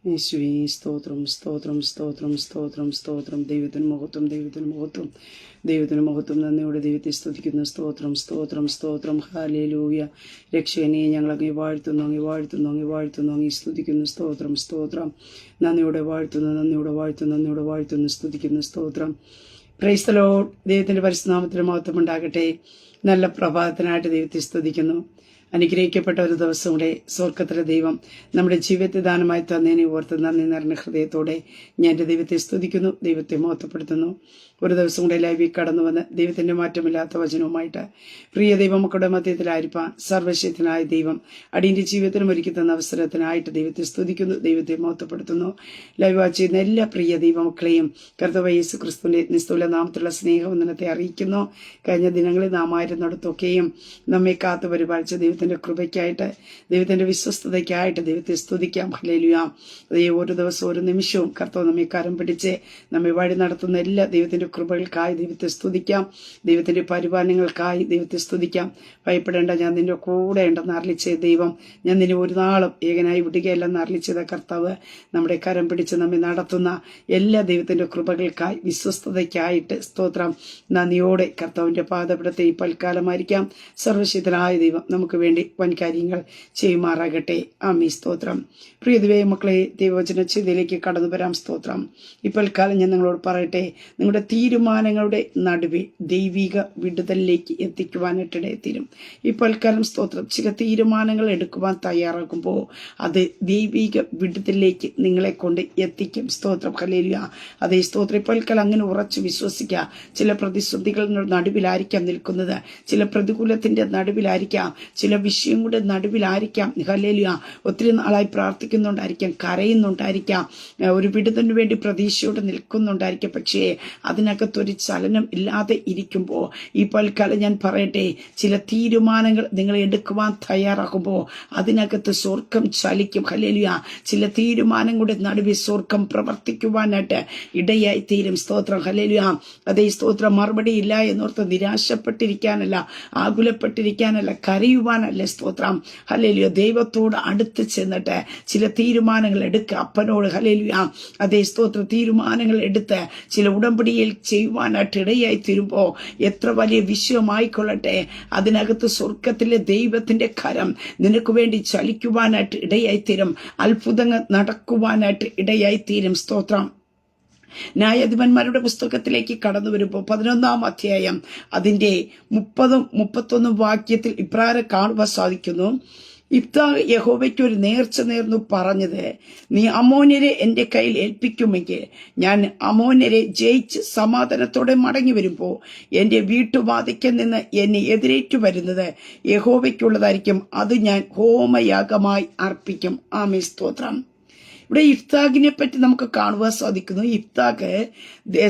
യേശുവേ സ്തോത്രം സ്തോത്രം സ്തോത്രം സ്തോത്രം സ്തോത്രം. ദൈവത്തിന് മഹത്വം, ദൈവത്തിന് മഹത്വം, ദൈവത്തിന് മഹത്വം. നന്ദിയോടെ ദൈവത്തെ സ്തുതിക്കുന്നു. സ്തോത്രം സ്തോത്രം സ്തോത്രം. ഹല്ലേലൂയ. രക്ഷകനെ ഞങ്ങൾ അങ്ങേ വാഴ്ത്തുന്നു, അങ്ങേ വാഴ്ത്തുന്നു, അങ്ങേ വാഴ്ത്തുന്നു, അങ്ങേ സ്തുതിക്കുന്നു. സ്തോത്രം സ്തോത്രം. നന്ദിയോടെ വാഴ്ത്തുന്നു, നന്ദിയോടെ വാഴ്ത്തുന്നു, നന്ദിയോടെ വാഴ്ത്തുന്നു, സ്തുതിക്കുന്നു. സ്തോത്രം. Praise the Lord. ദൈവത്തിന്റെ പരിശുദ്ധനാമത്തിന് മഹത്വം ഉണ്ടാകട്ടെ. നല്ല പ്രഭാതത്തിനായിട്ട് ദൈവത്തെ സ്തുതിക്കുന്നു. അനുഗ്രഹിക്കപ്പെട്ട ഒരു ദിവസം കൂടെ സ്വർഗത്തിലെ ദൈവം നമ്മുടെ ജീവിതത്തെ ദാനമായി തന്നതിനെ ഓർത്ത് നന്ദി നിറഞ്ഞ ഹൃദയത്തോടെ ഞാൻ എൻ്റെ ദൈവത്തെ സ്തുതിക്കുന്നു, ദൈവത്തെ മഹത്വപ്പെടുത്തുന്നു. ഒരു ദിവസം കൂടെ ലൈവിൽ കടന്നു വന്ന് ദൈവത്തിന്റെ മാറ്റമില്ലാത്ത വചനവുമായിട്ട് പ്രിയ ദൈവമക്കളുടെ മധ്യത്തിലായിരിക്കാൻ സർവശക്തനായ ദൈവം അടിയന്റെ ജീവിതത്തിനും ഒരുക്കി തന്ന അവസരത്തിനായിട്ട് ദൈവത്തെ സ്തുതിക്കുന്നു, ദൈവത്തെ മഹത്വപ്പെടുത്തുന്നു. ലൈവ് വാച്ച് ചെയ്യുന്ന എല്ലാ പ്രിയ ദൈവമക്കളെയും കർത്താവായ യേശു ക്രിസ്തുവിന്റെ നിസ്തുല നാമത്തിലുള്ള സ്നേഹവന്ദനത്തെ അറിയിക്കുന്നു. കഴിഞ്ഞ ദിനങ്ങളിൽ നാം ആയിരുന്നിടത്തൊക്കെയും നമ്മെ കാത്തു പരിപാലിച്ച ദൈവത്തിന്റെ കൃപയ്ക്കായിട്ട്, ദൈവത്തിന്റെ വിശ്വസ്തതയ്ക്കായിട്ട് ദൈവത്തെ സ്തുതിക്കാം. ഹല്ലേലൂയ. ഓരോ ദിവസവും ഓരോ നിമിഷവും കർത്താവ് നമ്മെ കരം പിടിച്ച് നമ്മെ വഴി നടത്തുന്ന എല്ലാ ദൈവത്തിന്റെ കൃപകൾക്കായി ദൈവത്തെ സ്തുതിക്കാം. ദൈവത്തിന്റെ പരിപാലനങ്ങൾക്കായി ദൈവത്തെ സ്തുതിക്കാം. ഭയപ്പെടേണ്ട, ഞാൻ നിന്റെ കൂടെ ഉണ്ടെന്ന് അറിയിച്ച ദൈവം, ഞാൻ നിന്നെ ഒരു നാളും ഏകനായി വിടുകയല്ലെന്ന് അറിയിച്ചത് കർത്താവ് നമ്മുടെ കരം പിടിച്ച് നമ്മെ നടത്തുന്ന എല്ലാ ദൈവത്തിന്റെ കൃപകൾക്കായി വിശ്വസ്തതയ്ക്കായിട്ട് സ്തോത്രം. നന്ദിയോടെ കർത്താവിന്റെ പാദപീഠത്തെ ഈ പൽക്കാലമായിരിക്കാം സർവശക്തനായ ദൈവം നമുക്ക് വേണ്ടി വൻ കാര്യങ്ങൾ ചെയ്യുമാറാകട്ടെ. ആമീൻ. സ്തോത്രം. പ്രിയ ദൈവമക്കളെ, ദൈവവചന ചിന്തയിലേക്ക് കടന്നു വരാം. സ്തോത്രം. ഇപ്പോൾ കാലം ഞാൻ നിങ്ങളോട് പറയട്ടെ, നിങ്ങളുടെ തീരുമാനങ്ങളുടെ നടുവിൽ ദൈവിക വിടുതലിലേക്ക് എത്തിക്കുവാനായിട്ടിടയെത്തിരും. ഇപ്പോൾ കാലം സ്തോത്രം. ചില തീരുമാനങ്ങൾ എടുക്കുവാൻ തയ്യാറാക്കുമ്പോൾ അത് ദൈവിക വിടുതലിലേക്ക് നിങ്ങളെ കൊണ്ട് എത്തിക്കും. സ്തോത്രം. ഹല്ലേലൂയ. അതേ സ്തോത്രം. ഇപ്പോൾ കാലം അങ്ങനെ ഉറച്ചു വിശ്വസിക്കുക. ചില പ്രതിസന്ധികളുടെ നടുവിലായിരിക്കാം നിൽക്കുന്നത്, ചില പ്രതികൂലത്തിന്റെ നടുവിലായിരിക്കാം, ചില വിഷയങ്ങളുടെ നടുവിലായിരിക്കാം. ഹല്ലേലൂയ. ഒത്തിരി നാളായി പ്രാർത്ഥിക്കുന്നുണ്ടായിരിക്കാം, കരയുന്നുണ്ടായിരിക്കാം, ഒരു വിടുതലിന് വേണ്ടി പ്രതീക്ഷയോടെ നിൽക്കുന്നുണ്ടായിരിക്കാം. പക്ഷേ അതിനകത്തൊരു ചലനം ഇല്ലാതെ ഇരിക്കുമ്പോൾ ഈ പൽക്കാലം ഞാൻ പറയട്ടെ, ചില തീരുമാനങ്ങൾ നിങ്ങൾ എടുക്കുവാൻ തയ്യാറാകുമ്പോൾ അതിനകത്ത് സ്വർഗം ചലിക്കും. ഹല്ലേലൂയ. ചില തീരുമാനങ്ങളുടെ നടുവിൽ സ്വർഗം പ്രവർത്തിക്കുവാനായിട്ട് ഇടയായി തീരും. സ്തോത്രം. ഹല്ലേലൂയ. അതേ സ്തോത്രം. മറുപടി ഇല്ല എന്നോർത്ത് നിരാശപ്പെട്ടിരിക്കാനല്ല, ആകുലപ്പെട്ടിരിക്കാനല്ല, കരയുവാനല്ല. സ്തോത്രം. ഹല്ലേലൂയ. ദൈവത്തോട് അടുത്ത് ചെന്നിട്ട് ചില തീരുമാനങ്ങൾ എടുക്കുക. അപ്പനോട് ഹല്ലേലൂയ. അതേ സ്തോത്രം. തീരുമാനങ്ങൾ എടുത്ത് ചില ഉടമ്പടിയിൽ ചെയ്യുവാനായിട്ട് ഇടയായി തീരുമ്പോൾ എത്ര വലിയ വിഷയമായിക്കൊള്ളട്ടെ, അതിനകത്ത് സ്വർഗത്തിലെ ദൈവത്തിന്റെ കരം നിനക്ക് വേണ്ടി ചലിക്കുവാനായിട്ട് ഇടയായി തീരും. അത്ഭുതങ്ങൾ നടക്കുവാനായിട്ട് ഇടയായി തീരും. സ്തോത്രം. ന്യായാധിപന്മാരുടെ പുസ്തകത്തിലേക്ക് കടന്നു വരുമ്പോൾ 11-ാം അധ്യായം അതിന്റെ 30-31 വാക്യത്തിൽ ഇപ്രകാരം കാണുവാൻ സാധിക്കുന്നു. ഇഫ്താഹ് യഹോവയ്ക്ക് ഒരു നേർച്ച നേർന്നു പറഞ്ഞത്, നീ അമ്മോന്യരെ എന്റെ കയ്യിൽ ഏൽപ്പിക്കുമെങ്കിൽ ഞാൻ അമ്മോന്യരെ ജയിച്ച് സമാധാനത്തോടെ മടങ്ങി വരുമ്പോൾ എന്റെ വീട്ടുവാതിക്കൽ നിന്ന് എന്നെ എതിരേറ്റു വരുന്നത് യഹോവയ്ക്കുള്ളതായിരിക്കും, അത് ഞാൻ ഹോമയാഗമായി അർപ്പിക്കും. ആമേൻ. സ്തോത്രം. ഇവിടെ ഇഫ്താഖിനെ പറ്റി നമുക്ക് കാണുവാൻ സാധിക്കുന്നു. ഇഫ്താഖ്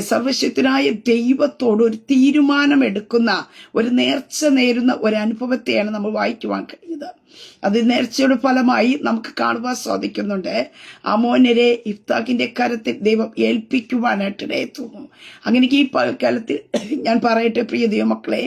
സർവശക്തനായ ദൈവത്തോട് ഒരു തീരുമാനം എടുക്കുന്ന, ഒരു നേർച്ച നേരുന്ന ഒരു അനുഭവത്തെയാണ് നമ്മൾ വായിക്കുവാൻ കഴിയുന്നത്. അത് നേർച്ചയുടെ ഫലമായി നമുക്ക് കാണുവാൻ സാധിക്കുന്നുണ്ട്. അമ്മോന്യരെ ഇഫ്താഖിന്റെ കരത്തിൽ ദൈവം ഏൽപ്പിക്കുവാനായിട്ട് ഇടയെത്തുന്നു. അങ്ങനെ ഈ കാലത്തിൽ ഞാൻ പറയട്ടെ പ്രിയ ദൈവമക്കളെ,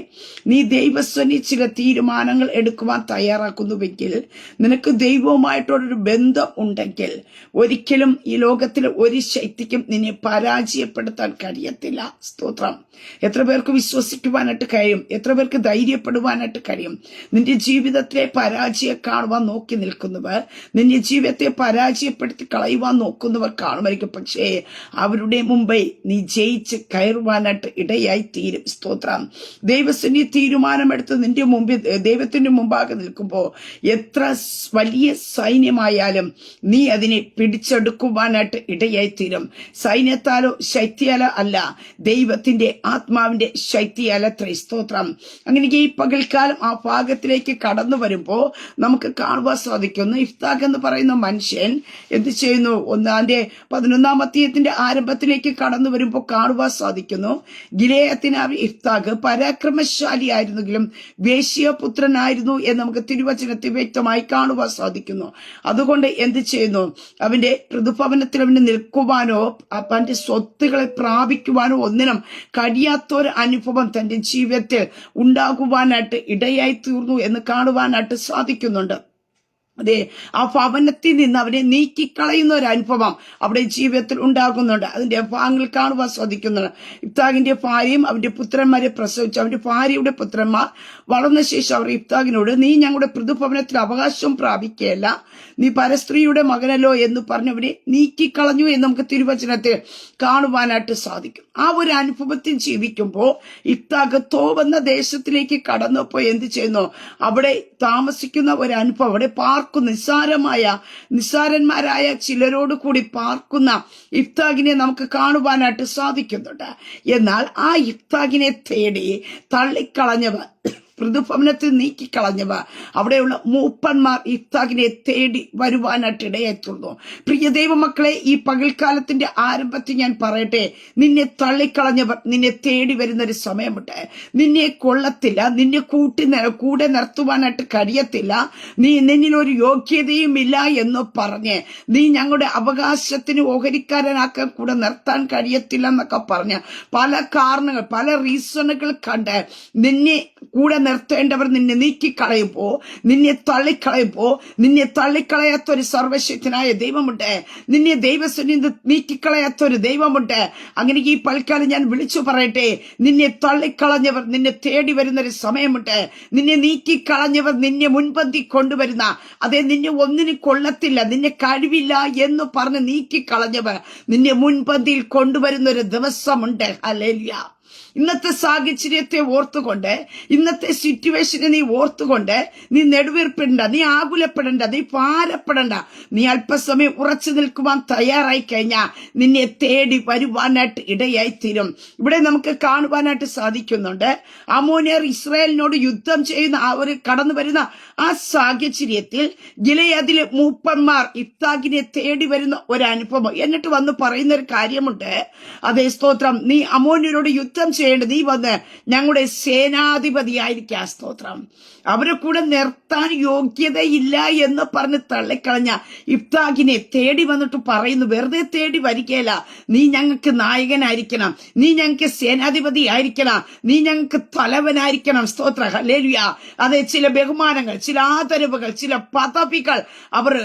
നീ ദൈവസ്വനി ചില തീരുമാനങ്ങൾ എടുക്കുവാൻ തയ്യാറാക്കുന്നുവെങ്കിൽ, നിനക്ക് ദൈവവുമായിട്ടുള്ളൊരു ബന്ധം ഉണ്ടെങ്കിൽ ഒരിക്കലും ഈ ലോകത്തിലെ ഒരു ശക്തിക്കും നിന്നെ പരാജയപ്പെടുത്താൻ കഴിയത്തില്ല. സ്തോത്രം. എത്ര പേർക്ക് വിശ്വസിക്കുവാനായിട്ട് കഴിയും? എത്ര പേർക്ക് ധൈര്യപ്പെടുവാനായിട്ട് കഴിയും? നിന്റെ ജീവിതത്തിലെ പരാജയം കാണുവാൻ നോക്കി നിൽക്കുന്നവർ, നിന്റെ ജീവിതത്തെ പരാജയപ്പെടുത്തി കളയുവാൻ നോക്കുന്നവർ കാണുമായിരിക്കും. പക്ഷേ അവരുടെ മുമ്പേ നീ ജയിച്ച് കയറുവാനായിട്ട് ഇടയായി തീരും. സ്തോത്രം. ദൈവത്തിന് തീരുമാനമെടുത്ത് നിന്റെ മുമ്പിൽ ദൈവത്തിന്റെ മുമ്പാകെ നിൽക്കുമ്പോൾ എത്ര വലിയ സൈന്യമായാലും നീ അതിനെ പിടിച്ചെടുക്കുവാനായിട്ട് ഇടയായി തീരും. സൈന്യത്താലോ ശക്തിയാലോ അല്ല, ദൈവത്തിന്റെ ആത്മാവിന്റെ ശക്തിയാലത്രേ. സ്തോത്രം. അങ്ങനെ ഈ പകൽക്കാലം ആ ഭാഗത്തിലേക്ക് കടന്നു വരുമ്പോൾ നമുക്ക് കാണുവാൻ സാധിക്കുന്നു, ഇഫ്താഖ് എന്ന് പറയുന്ന മനുഷ്യൻ എന്ത് ചെയ്യുന്നു? 11-ാം അധ്യായത്തിന്റെ ആരംഭത്തിലേക്ക് കടന്നു വരുമ്പോൾ കാണുവാൻ സാധിക്കുന്നു, ഗിലെയാദ്യനായ ഇഫ്താഖ് പരാക്രമശാലി ആയിരുന്നെങ്കിലും വേശ്യപുത്രനായിരുന്നു എന്ന് നമുക്ക് തിരുവചനത്തിൽ വ്യക്തമായി കാണുവാൻ സാധിക്കുന്നു. അതുകൊണ്ട് എന്ത് ചെയ്യുന്നു? അവന്റെ ഋതുഭവനത്തിൽ അവന് നിൽക്കുവാനോ അവന്റെ സ്വത്തുകളെ പ്രാപിക്കുവാനോ ഒന്നിനും കഴിയാത്തൊരു അനുഭവം തന്റെ ജീവിതത്തിൽ ഉണ്ടാകുവാനായിട്ട് ഇടയായി തീർന്നു എന്ന് കാണുവാനായിട്ട് സാധിക്കുന്നുണ്ട്. അതെ, ആ ഭവനത്തിൽ നിന്ന് അവനെ നീക്കിക്കളയുന്ന ഒരു അനുഭവം അവിടെ ജീവിതത്തിൽ ഉണ്ടാകുന്നുണ്ട്. അതിന്റെ ഭാഗങ്ങൾ കാണുവാൻ സാധിക്കുന്നുണ്ട്. ഇബ്താഖിന്റെ ഭാര്യയും അവന്റെ പുത്രന്മാരെ പ്രസവിച്ചു. അവന്റെ ഭാര്യയുടെ പുത്രന്മാർ വളർന്ന ശേഷം അവർ ഇബ്താഖിനോട്, നീ ഞങ്ങളുടെ പൃഥുഭവനത്തിൽ അവകാശം പ്രാപിക്കുകയല്ല, നീ പരസ്ത്രീയുടെ മകനല്ലോ എന്ന് പറഞ്ഞവരെ നീക്കിക്കളഞ്ഞു എന്ന് നമുക്ക് തിരുവചനത്തിൽ കാണുവാനായിട്ട് സാധിക്കും. ആ ഒരു അനുഭവത്തിൽ ജീവിക്കുമ്പോൾ ഇബ്താഖ് തോബ് എന്ന ദേശത്തിലേക്ക് കടന്നപ്പോൾ എന്ത് ചെയ്യുന്നു? അവിടെ താമസിക്കുന്ന ഒരു അനുഭവം, അവിടെ നിസ്സാരന്മാരായ ചിലരോട് കൂടി പാർക്കുന്ന ഇബ്താഖിനെ നമുക്ക് കാണുവാനായിട്ട് സാധിക്കുന്നുണ്ട്. എന്നാൽ ആ ഇബ്താഖിനെ തേടി തള്ളിക്കളഞ്ഞവർ, പൃഥുഭവനത്തിൽ നീക്കിക്കളഞ്ഞവ, അവിടെയുള്ള മൂപ്പന്മാർ ഇബ്താഖിനെ തേടി വരുവാനായിട്ട് ഇടയായിത്തീർന്നു. പ്രിയ ദൈവമക്കളെ, ഈ പകൽക്കാലത്തിന്റെ ആരംഭത്തിൽ ഞാൻ പറയട്ടെ, നിന്നെ തള്ളിക്കളഞ്ഞവർ നിന്നെ തേടി വരുന്നൊരു സമയമുണ്ട്. നിന്നെ കൊള്ളത്തില്ല, നിന്നെ കൂടെ നിർത്തുവാനായിട്ട് കഴിയത്തില്ല, നിന്നിലൊരു യോഗ്യതയും ഇല്ല എന്ന് പറഞ്ഞ്, നീ ഞങ്ങളുടെ അവകാശത്തിന് ഓഹരിക്കാരനാക്കാൻ കൂടെ നിർത്താൻ കഴിയത്തില്ല എന്നൊക്കെ പറഞ്ഞ് പല കാരണങ്ങൾ, പല റീസണുകൾ കണ്ട് നിന്നെ കൂടെ നിർത്തേണ്ടവർ നിന്നെ നീക്കിക്കളയുമ്പോ, നിന്നെ തള്ളിക്കളയാത്തൊരു സർവശക്തനായ ദൈവമുണ്ട്. നിന്നെ ദൈവസന്നിധി നീക്കിക്കളയാത്തൊരു ദൈവമുണ്ട്. അങ്ങനെ ഈ പൽക്കാലം ഞാൻ വിളിച്ചു പറയട്ടെ, നിന്നെ തള്ളിക്കളഞ്ഞവർ നിന്നെ തേടി വരുന്നൊരു സമയമുണ്ട്. നിന്നെ നീക്കിക്കളഞ്ഞവർ നിന്നെ മുൻപന്തി കൊണ്ടുവരുന്ന, അതേ നിന്നെ ഒന്നിനും കൊള്ളത്തില്ല, നിന്നെ കഴിവില്ല എന്ന് പറഞ്ഞ് നീക്കിക്കളഞ്ഞവർ നിന്നെ മുൻപന്തിയിൽ കൊണ്ടുവരുന്ന ഒരു ദിവസമുണ്ട്. ഹല്ലേലൂയ. ഇന്നത്തെ സാഹചര്യത്തെ ഓർത്തുകൊണ്ട്, ഇന്നത്തെ സിറ്റുവേഷനെ നീ ഓർത്തുകൊണ്ട് നീ നെടുവീർപ്പെടണ്ട, നീ ആകുലപ്പെടണ്ട, നീ ഭാരപ്പെടണ്ട. നീ അല്പസമയം ഉറച്ചു നിൽക്കുവാൻ തയ്യാറായി കഴിഞ്ഞാൽ നിന്നെ തേടി വരുവാനായിട്ട് ഇടയായിത്തീരും. ഇവിടെ നമുക്ക് കാണുവാനായിട്ട് സാധിക്കുന്നുണ്ട്, അമ്മോന്യർ ഇസ്രായേലിനോട് യുദ്ധം ചെയ്യുന്ന അവർ കടന്നു വരുന്ന ആ സാഹചര്യത്തിൽ ഗിലെയാദിലെ മൂപ്പന്മാർ ഇബ്താഖിനെ തേടി വരുന്ന ഒരു അനുഭവം. എന്നിട്ട് വന്ന് പറയുന്ന ഒരു കാര്യമുണ്ട്, അതേ സ്തോത്രം, നീ അമ്മോന്യരോട് യുദ്ധം ചെയ്യേണ്ടത്, നീ വന്ന് ഞങ്ങളുടെ സേനാധിപതിയായിരിക്കുക. സ്തോത്രം. അവരെ കൂടെ നിർത്താൻ യോഗ്യതയില്ല എന്ന് പറഞ്ഞ് തള്ളിക്കളഞ്ഞ ഇബ്താഖിനെ തേടി വന്നിട്ട് പറയുന്നു, വെറുതെ തേടി വരികയില്ല, നീ ഞങ്ങൾക്ക് നായകനായിരിക്കണം, നീ ഞങ്ങൾക്ക് സേനാധിപതി ആയിരിക്കണം, നീ ഞങ്ങൾക്ക് തലവനായിരിക്കണം. സ്തോത്ര. ഹല്ലേലൂയ. അതെ, ചില ബഹുമാനങ്ങൾ, ചില ആദരവുകൾ, ചില പദവികൾ അവർ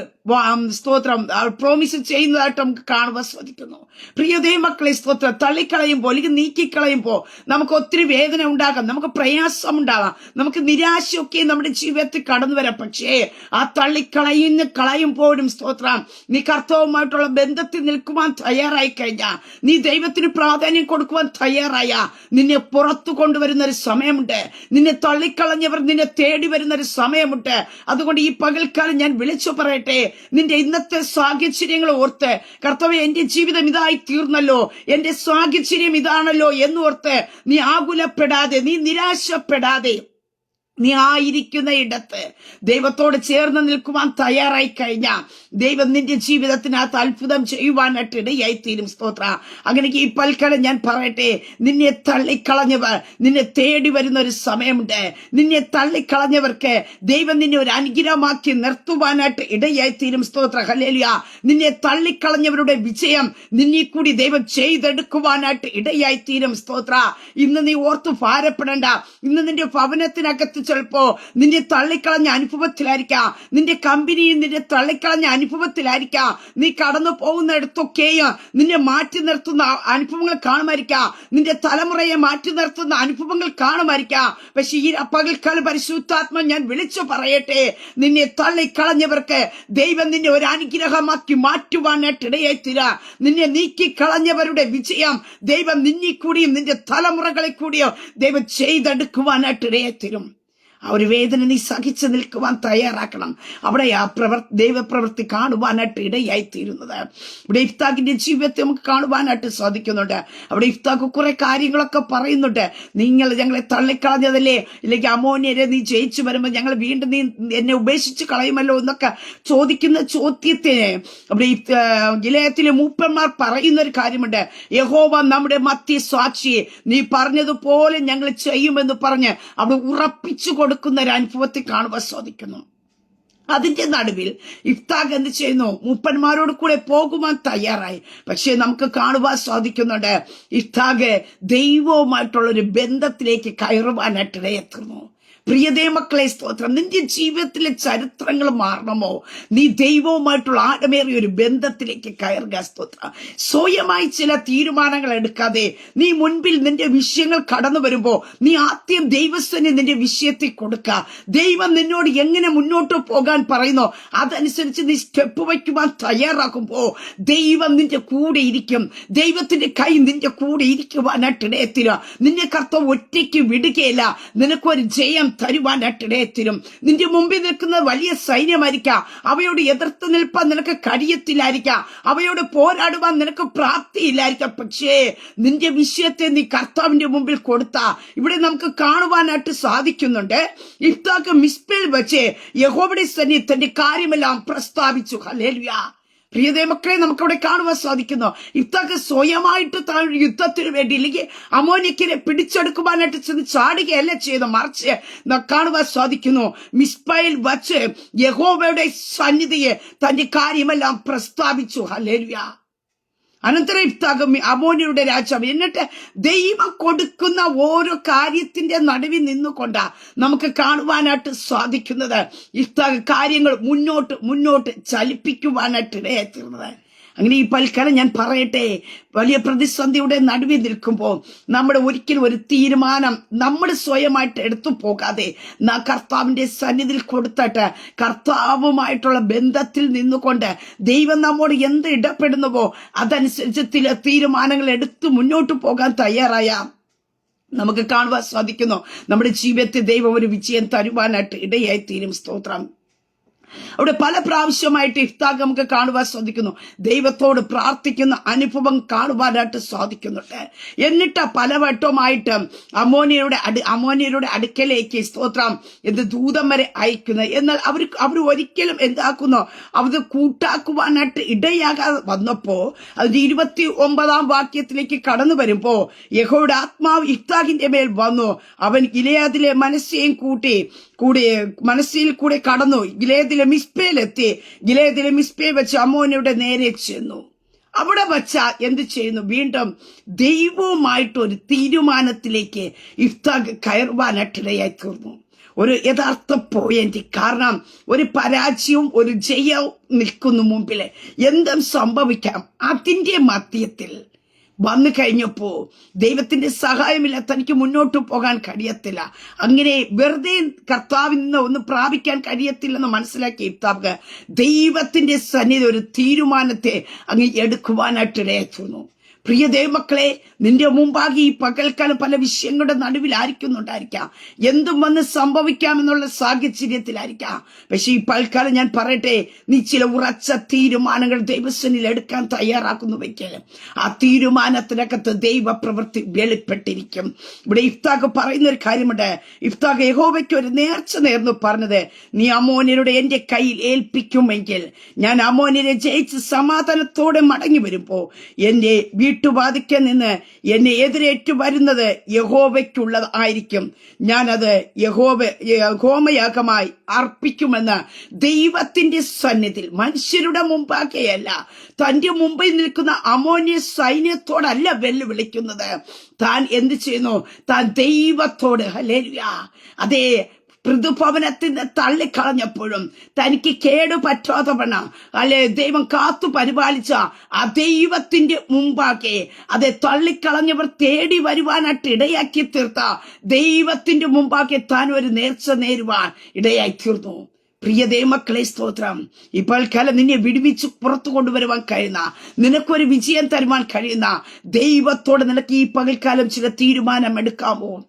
സ്തോത്രം പ്രോമിസ് ചെയ്യുന്നതായിട്ട് നമുക്ക് കാണുവാൻ സാധിക്കുന്നു. പ്രിയ ദൈവമക്കളെ, സ്തോത്രം, തള്ളിക്കളയുമ്പോൾ അല്ലെങ്കിൽ നീക്കിക്കളയുമ്പോൾ നമുക്ക് ഒത്തിരി വേദന ഉണ്ടാകാം, നമുക്ക് പ്രയാസം ഉണ്ടാകാം, നമുക്ക് നിരാശയൊക്കെ നമ്മുടെ ജീവിതത്തിൽ കടന്നു വരാം. പക്ഷേ ആ കളയുമ്പോഴും സ്തോത്രം, നീ കർത്താവുമായിട്ടുള്ള ബന്ധത്തിൽ നിൽക്കുവാൻ തയ്യാറായി കഴിഞ്ഞാൽ, നീ ദൈവത്തിന് പ്രാധാന്യം കൊടുക്കുവാൻ തയ്യാറായ, നിന്നെ പുറത്തു കൊണ്ടുവരുന്ന ഒരു സമയമുണ്ട്. നിന്നെ തള്ളിക്കളഞ്ഞവർ നിന്നെ തേടി വരുന്ന ഒരു സമയമുണ്ട്. അതുകൊണ്ട് ഈ പകൽക്കാലം ഞാൻ വിളിച്ചു പറയട്ടെ, നിന്റെ ഇന്നത്തെ സാഹചര്യങ്ങൾ ഓർത്ത്, കർത്താവേ എന്റെ ജീവിതം ഇതായി തീർന്നല്ലോ, എന്റെ സാഹചര്യം ഇതാണല്ലോ എന്നോർത്ത് നീ ആകുലപ്പെടാതെ, നീ നിരാശപ്പെടാതെ, നീ ആയിരിക്കുന്ന ഇടത്ത് ദൈവത്തോട് ചേർന്ന് നിൽക്കുവാൻ തയ്യാറായി കഴിഞ്ഞാൽ ദൈവം നിന്റെ ജീവിതത്തിനകത്ത് അത്ഭുതം ചെയ്യുവാനായിട്ട് ഇടയായിത്തീരും. സ്തോത്ര. അങ്ങനെ ഈ പൽക്കാലം ഞാൻ പറയട്ടെ, നിന്നെ തള്ളിക്കളഞ്ഞവർ നിന്നെ തേടി വരുന്ന ഒരു സമയമുണ്ട്. നിന്നെ തള്ളിക്കളഞ്ഞവർക്ക് ദൈവം നിന്നെ ഒരു അനുഗ്രഹമാക്കി നിർത്തുവാനായിട്ട് ഇടയായിത്തീരും. സ്തോത്ര. ഹല്ലേലൂയ. നിന്നെ തള്ളിക്കളഞ്ഞവരുടെ വിജയം നിന്നെ കൂടി ദൈവം ചെയ്തെടുക്കുവാനായിട്ട് ഇടയായിത്തീരും. സ്തോത്ര. ഇന്ന് നീ ഓർത്ത് ഭാരപ്പെടേണ്ട. ഇന്ന് നിന്റെ ഭവനത്തിനകത്ത് ചിലപ്പോ നിന്നെ തള്ളിക്കളഞ്ഞ അനുഭവത്തിലായിരിക്കാം, നിന്റെ കമ്പനിയിൽ നിന്നെ തള്ളിക്കളഞ്ഞ അനുഭവത്തിലായിരിക്കാം, നീ കടന്നു പോകുന്നിടത്തൊക്കെയും നിന്നെ മാറ്റി നിർത്തുന്ന അനുഭവങ്ങൾ കാണുമായിരിക്കാം, നിന്റെ തലമുറയെ മാറ്റി നിർത്തുന്ന അനുഭവങ്ങൾ കാണുമായിരിക്കാം. പക്ഷെ ഈ പകൽക്കാലം പരിശുദ്ധാത്മ ഞാൻ വിളിച്ചു പറയട്ടെ, നിന്നെ തള്ളിക്കളഞ്ഞവർക്ക് ദൈവം നിന്നെ ഒരു അനുഗ്രഹമാക്കി മാറ്റുവാനായിട്ട് ഇടയായിത്തീരാ. നിന്നെ നീക്കിക്കളഞ്ഞവരുടെ വിജയം ദൈവം നിന്നെ കൂടിയും നിന്റെ തലമുറകളെ കൂടിയും ദൈവം ചെയ്തെടുക്കുവാനായിട്ട് ഇടയായിത്തീരും. ആ ഒരു വേദന നീ സഹിച്ചു നിൽക്കുവാൻ തയ്യാറാക്കണം. അവിടെ ആ ദൈവപ്രവൃത്തി കാണുവാനായിട്ട് ഇടയായിത്തീരുന്നത്. ഇവിടെ ഇഫ്താഖിന്റെ ജീവിതത്തെ നമുക്ക് കാണുവാനായിട്ട് സാധിക്കുന്നുണ്ട്. അവിടെ ഇഫ്താഖ് കുറെ കാര്യങ്ങളൊക്കെ പറയുന്നുണ്ട്. നിങ്ങൾ ഞങ്ങളെ തള്ളിക്കളഞ്ഞതല്ലേ, ഇല്ലെങ്കിൽ അമ്മോന്യരെ നീ ജയിച്ചു വരുമ്പോൾ ഞങ്ങൾ വീണ്ടും നീ എന്നെ ഉപേക്ഷിച്ച് കളയുമല്ലോ എന്നൊക്കെ ചോദിക്കുന്ന ചോദ്യത്തിന് അവിടെ ഗിലെയാദിലെ മൂപ്പന്മാർ പറയുന്ന ഒരു കാര്യമുണ്ട്, യഹോവ നമ്മുടെ മധ്യ സാക്ഷി, നീ പറഞ്ഞതുപോലെ ഞങ്ങൾ ചെയ്യുമെന്ന് പറഞ്ഞ് അവിടെ ഉറപ്പിച്ചു കൊടുക്കുന്ന ഒരു അനുഭവത്തെ കാണുവാൻ സാധിക്കുന്നു. അതിന്റെ നടുവിൽ ഇഫ്താഖ് എന്ത് ചെയ്യുന്നു? മൂപ്പന്മാരോട് കൂടെ പോകുവാൻ തയ്യാറായി. പക്ഷെ നമുക്ക് കാണുവാൻ സാധിക്കുന്നുണ്ട്, ഇഫ്താഖ് ദൈവവുമായിട്ടുള്ള ഒരു ബന്ധത്തിലേക്ക് കയറുവാനായിട്ട് ഇടയെത്തുന്നു. പ്രിയതേ മക്കളെ സ്തോത്രം. നിന്റെ ജീവിതത്തിലെ ചരിത്രങ്ങൾ മാറണമോ? നീ ദൈവവുമായിട്ടുള്ള ആഴമേറിയ ഒരു ബന്ധത്തിലേക്ക് കയറുക. സ്തോത്രം. സ്വയമായി ചില തീരുമാനങ്ങൾ എടുക്കാതെ നീ മുൻപിൽ നിന്റെ വിഷയങ്ങൾ കടന്നു വരുമ്പോ നീ ആദ്യം ദൈവസ്ഥന് നിന്റെ വിഷയത്തിൽ കൊടുക്കുക. ദൈവം നിന്നോട് എങ്ങനെ മുന്നോട്ട് പോകാൻ പറയുന്നോ അതനുസരിച്ച് നീ സ്റ്റെപ്പ് വയ്ക്കുവാൻ തയ്യാറാക്കുമ്പോ ദൈവം നിന്റെ കൂടെ ഇരിക്കും. ദൈവത്തിന്റെ കൈ നിന്റെ കൂടെ ഇരിക്കുവാനായിട്ട് ഇടയത്തില്ല. നിന്നെ കർത്താവ് ഒറ്റയ്ക്ക് വിടുകയില്ല. നിനക്കൊരു ജയം തരുവാനായിട്ട് ഇടയത്തിലും. നിന്റെ മുമ്പിൽ നിൽക്കുന്ന വലിയ സൈന്യമായിരിക്കാം. അവയോട് എതിർത്ത് നിൽപ്പാൻ നിനക്ക് കഴിയത്തില്ലായിരിക്കാം. അവയോട് പോരാടുവാൻ നിനക്ക് പ്രാപ്തിയില്ലായിരിക്കാം. പക്ഷേ നിന്റെ വിഷയത്തെ നീ കർത്താവിന്റെ മുമ്പിൽ കൊടുത്താ ഇവിടെ നമുക്ക് കാണുവാനായിട്ട് സാധിക്കുന്നുണ്ട്. ഇഫ്താക്ക് മിസ്പയിൽ വെച്ച് യഹോവയുടെ സന്നിധിയിൽ തന്റെ കാര്യമെല്ലാം പ്രസ്താവിച്ചു. ഹല്ലേലൂയ. പ്രിയതേ മക്കളെ, നമുക്കവിടെ കാണുവാൻ സാധിക്കുന്നു. ഇഫ്താക്ക് സ്വയമായിട്ട് താൻ യുദ്ധത്തിന് വേണ്ടി ഇല്ലെങ്കിൽ അമോനിയക്കിനെ പിടിച്ചെടുക്കുവാനായിട്ട് ചെന്ന് ചാടുകയല്ല ചെയ്തു, മറിച്ച് കാണുവാൻ സാധിക്കുന്നു മിസ്പയിൽ വച്ച് യഹോവയുടെ സന്നിധിയെ തന്റെ കാര്യമെല്ലാം പ്രസ്താവിച്ചു. ഹല്ലേലൂയ. അനന്തരം ഇഫ്താക്ക് അമോന്യരുടെ രാജാവ്. എന്നിട്ട് ദൈവം കൊടുക്കുന്ന ഓരോ കാര്യത്തിന്റെ നടുവിൽ നിന്നുകൊണ്ടാ നമുക്ക് കാണുവാനായിട്ട് സാധിക്കുന്നത് ഇഫ്താക്ക് കാര്യങ്ങൾ മുന്നോട്ട് ചലിപ്പിക്കുവാനായിട്ട് ഇടയായിത്തീർന്നത്. അങ്ങനെ ഈ പൽക്കാലം ഞാൻ പറയട്ടെ, വലിയ പ്രതിസന്ധിയുടെ നടുവിൽ നിൽക്കുമ്പോൾ നമ്മുടെ ഒരിക്കലും ഒരു തീരുമാനം നമ്മൾ സ്വയമായിട്ട് എടുത്തു പോകാതെ കർത്താവിന്റെ സന്നിധിയിൽ കൊടുത്തിട്ട് കർത്താവുമായിട്ടുള്ള ബന്ധത്തിൽ നിന്നുകൊണ്ട് ദൈവം നമ്മോട് എന്ത് ഇടപെടുന്നുവോ അതനുസരിച്ച് ചില തീരുമാനങ്ങൾ എടുത്ത് മുന്നോട്ട് പോകാൻ തയ്യാറായ നമുക്ക് കാണുവാൻ സാധിക്കുന്നു നമ്മുടെ ജീവിതത്തിൽ ദൈവം ഒരു വിജയം തരുവാനായിട്ട് ഇടയായി തീരും. സ്തോത്രം. അവിടെ പല പ്രാവശ്യമായിട്ട് ഇഫ്താക്ക് നമുക്ക് കാണുവാൻ സാധിക്കുന്നു. ദൈവത്തോട് പ്രാർത്ഥിക്കുന്ന അനുഭവം കാണുവാനായിട്ട് സാധിക്കുന്നുണ്ട്. എന്നിട്ട് പലവട്ടമായിട്ട് അമോന്യരുടെ അടുക്കലേക്ക് സ്തോത്രം എന്ത് ദൂതം വരെ അയക്കുന്നു. എന്നാൽ അവർ ഒരിക്കലും എന്താക്കുന്നു, അത് കൂട്ടാക്കുവാനായിട്ട് ഇടയാകാതെ വന്നപ്പോ അതിന്റെ 29 വാക്യത്തിലേക്ക് കടന്നു വരുമ്പോ യഹോവയുടെ ആത്മാവ് ഇഫ്താക്കിന്റെ മേൽ വന്നു. അവൻ ഗിലെയാദിലെ മനസ്സേയും മനസ്സിൽ കൂടെ കടന്നു ഗിലെയാദിലെ മിസ്പയിലെത്തി. ഗിലെയാദിലെ മിസ്പയെ വെച്ച് അമ്മോനയുടെ നേരെ ചെന്നു. അവിടെ വച്ച എന്ത് ചെയ്യുന്നു, വീണ്ടും ദൈവവുമായിട്ടൊരു തീരുമാനത്തിലേക്ക് ഇഫ്താക്ക് കയറുവാനായിട്ടിടയായി തീർന്നു. ഒരു യഥാർത്ഥ പോയിന്റ്. കാരണം ഒരു പരാജയവും ഒരു ജയവും നിൽക്കുന്നു മുമ്പില്. എന്തും സംഭവിക്കാം. അതിന്റെ മധ്യത്തിൽ വന്നു കഴിഞ്ഞപ്പോ ദൈവത്തിന്റെ സഹായമില്ല, തനിക്ക് മുന്നോട്ട് പോകാൻ കഴിയത്തില്ല. അങ്ങനെ വെറുതെ കർത്താവിൽ നിന്ന് ഒന്ന് പ്രാപിക്കാൻ കഴിയത്തില്ലെന്ന് മനസ്സിലാക്കി ഇഫ്താക്ക് ദൈവത്തിന്റെ സന്നിധി ഒരു തീരുമാനത്തെ അങ്ങ് എടുക്കുവാനായിട്ട് ഇടയായിരുന്നു. പ്രിയ ദൈവമക്കളെ, നിന്റെ മുമ്പാകെ ഈ പകൽക്കാലം പല വിഷയങ്ങളുടെ നടുവിലായിരിക്കുന്നുണ്ടായിരിക്കാം. എന്തും വന്ന് സംഭവിക്കാമെന്നുള്ള സാഹചര്യത്തിലായിരിക്കാം. പക്ഷെ ഈ പകൽക്കാലം ഞാൻ പറയട്ടെ, നീ ചില ഉറച്ച തീരുമാനങ്ങൾ ദൈവസന്നിധിയിൽ എടുക്കാൻ തയ്യാറാക്കുന്നുവെങ്കിൽ ആ തീരുമാനത്തിനകത്ത് ദൈവപ്രവൃത്തി വെളിപ്പെട്ടിരിക്കും. ഇവിടെ ഇഫ്താക്ക് പറയുന്ന ഒരു കാര്യമുണ്ട്. ഇഫ്താക്ക് യഹോവയ്ക്ക് ഒരു നേർച്ച നേർന്നു പറഞ്ഞത്, നീ അമോന്യരുടെ എന്റെ കയ്യിൽ ഏൽപ്പിക്കുമെങ്കിൽ ഞാൻ അമോന്യരെ ജയിച്ച് സമാധാനത്തോടെ മടങ്ങി വരുമ്പോ എന്റെ വീട്ടുവാതിക്കെ നിന്ന് എന്നെ എതിരേറ്റു വരുന്നത് യഹോവയ്ക്കുള്ളത് ആയിരിക്കും. ഞാനത് ഹോമയാഗമായി അർപ്പിക്കുമെന്ന് ദൈവത്തിന്റെ സന്നിധിയിൽ, മനുഷ്യരുടെ മുമ്പാകെയല്ല, തന്റെ മുമ്പിൽ നിൽക്കുന്ന അമോന്യ സൈന്യത്തോടല്ല വെല്ലുവിളിക്കുന്നത്. താൻ എന്ത് ചെയ്യുന്നു, താൻ ദൈവത്തോട്. ഹല്ലേലൂയ. അതേ, പൃഥുഭവനത്തിന് തള്ളിക്കളഞ്ഞപ്പോഴും തനിക്ക് കേടുപറ്റാതെ വണ്ണം ദൈവം കാത്തു പരിപാലിച്ച ആ ദൈവത്തിന്റെ മുമ്പാകെ അതെ തള്ളിക്കളഞ്ഞവർ തേടി വരുവാനായിട്ട് ഇടയാക്കി തീർത്ത ദൈവത്തിന്റെ മുമ്പാകെ താൻ ഒരു നേർച്ച നേരുവാൻ ഇടയായി തീർന്നു. പ്രിയ ദൈവമക്കളെ, സ്തോത്രം. ഇപ്പോൾ കാലം നിന്നെ വിടുവിച്ച് പുറത്തു കൊണ്ടുവരുവാൻ കഴിയുന്ന, നിനക്കൊരു വിജയം തരുവാൻ കഴിയുന്ന ദൈവത്തോട് നിനക്ക് ഈ പകൽക്കാലം ചില തീരുമാനം എടുക്കാമോ?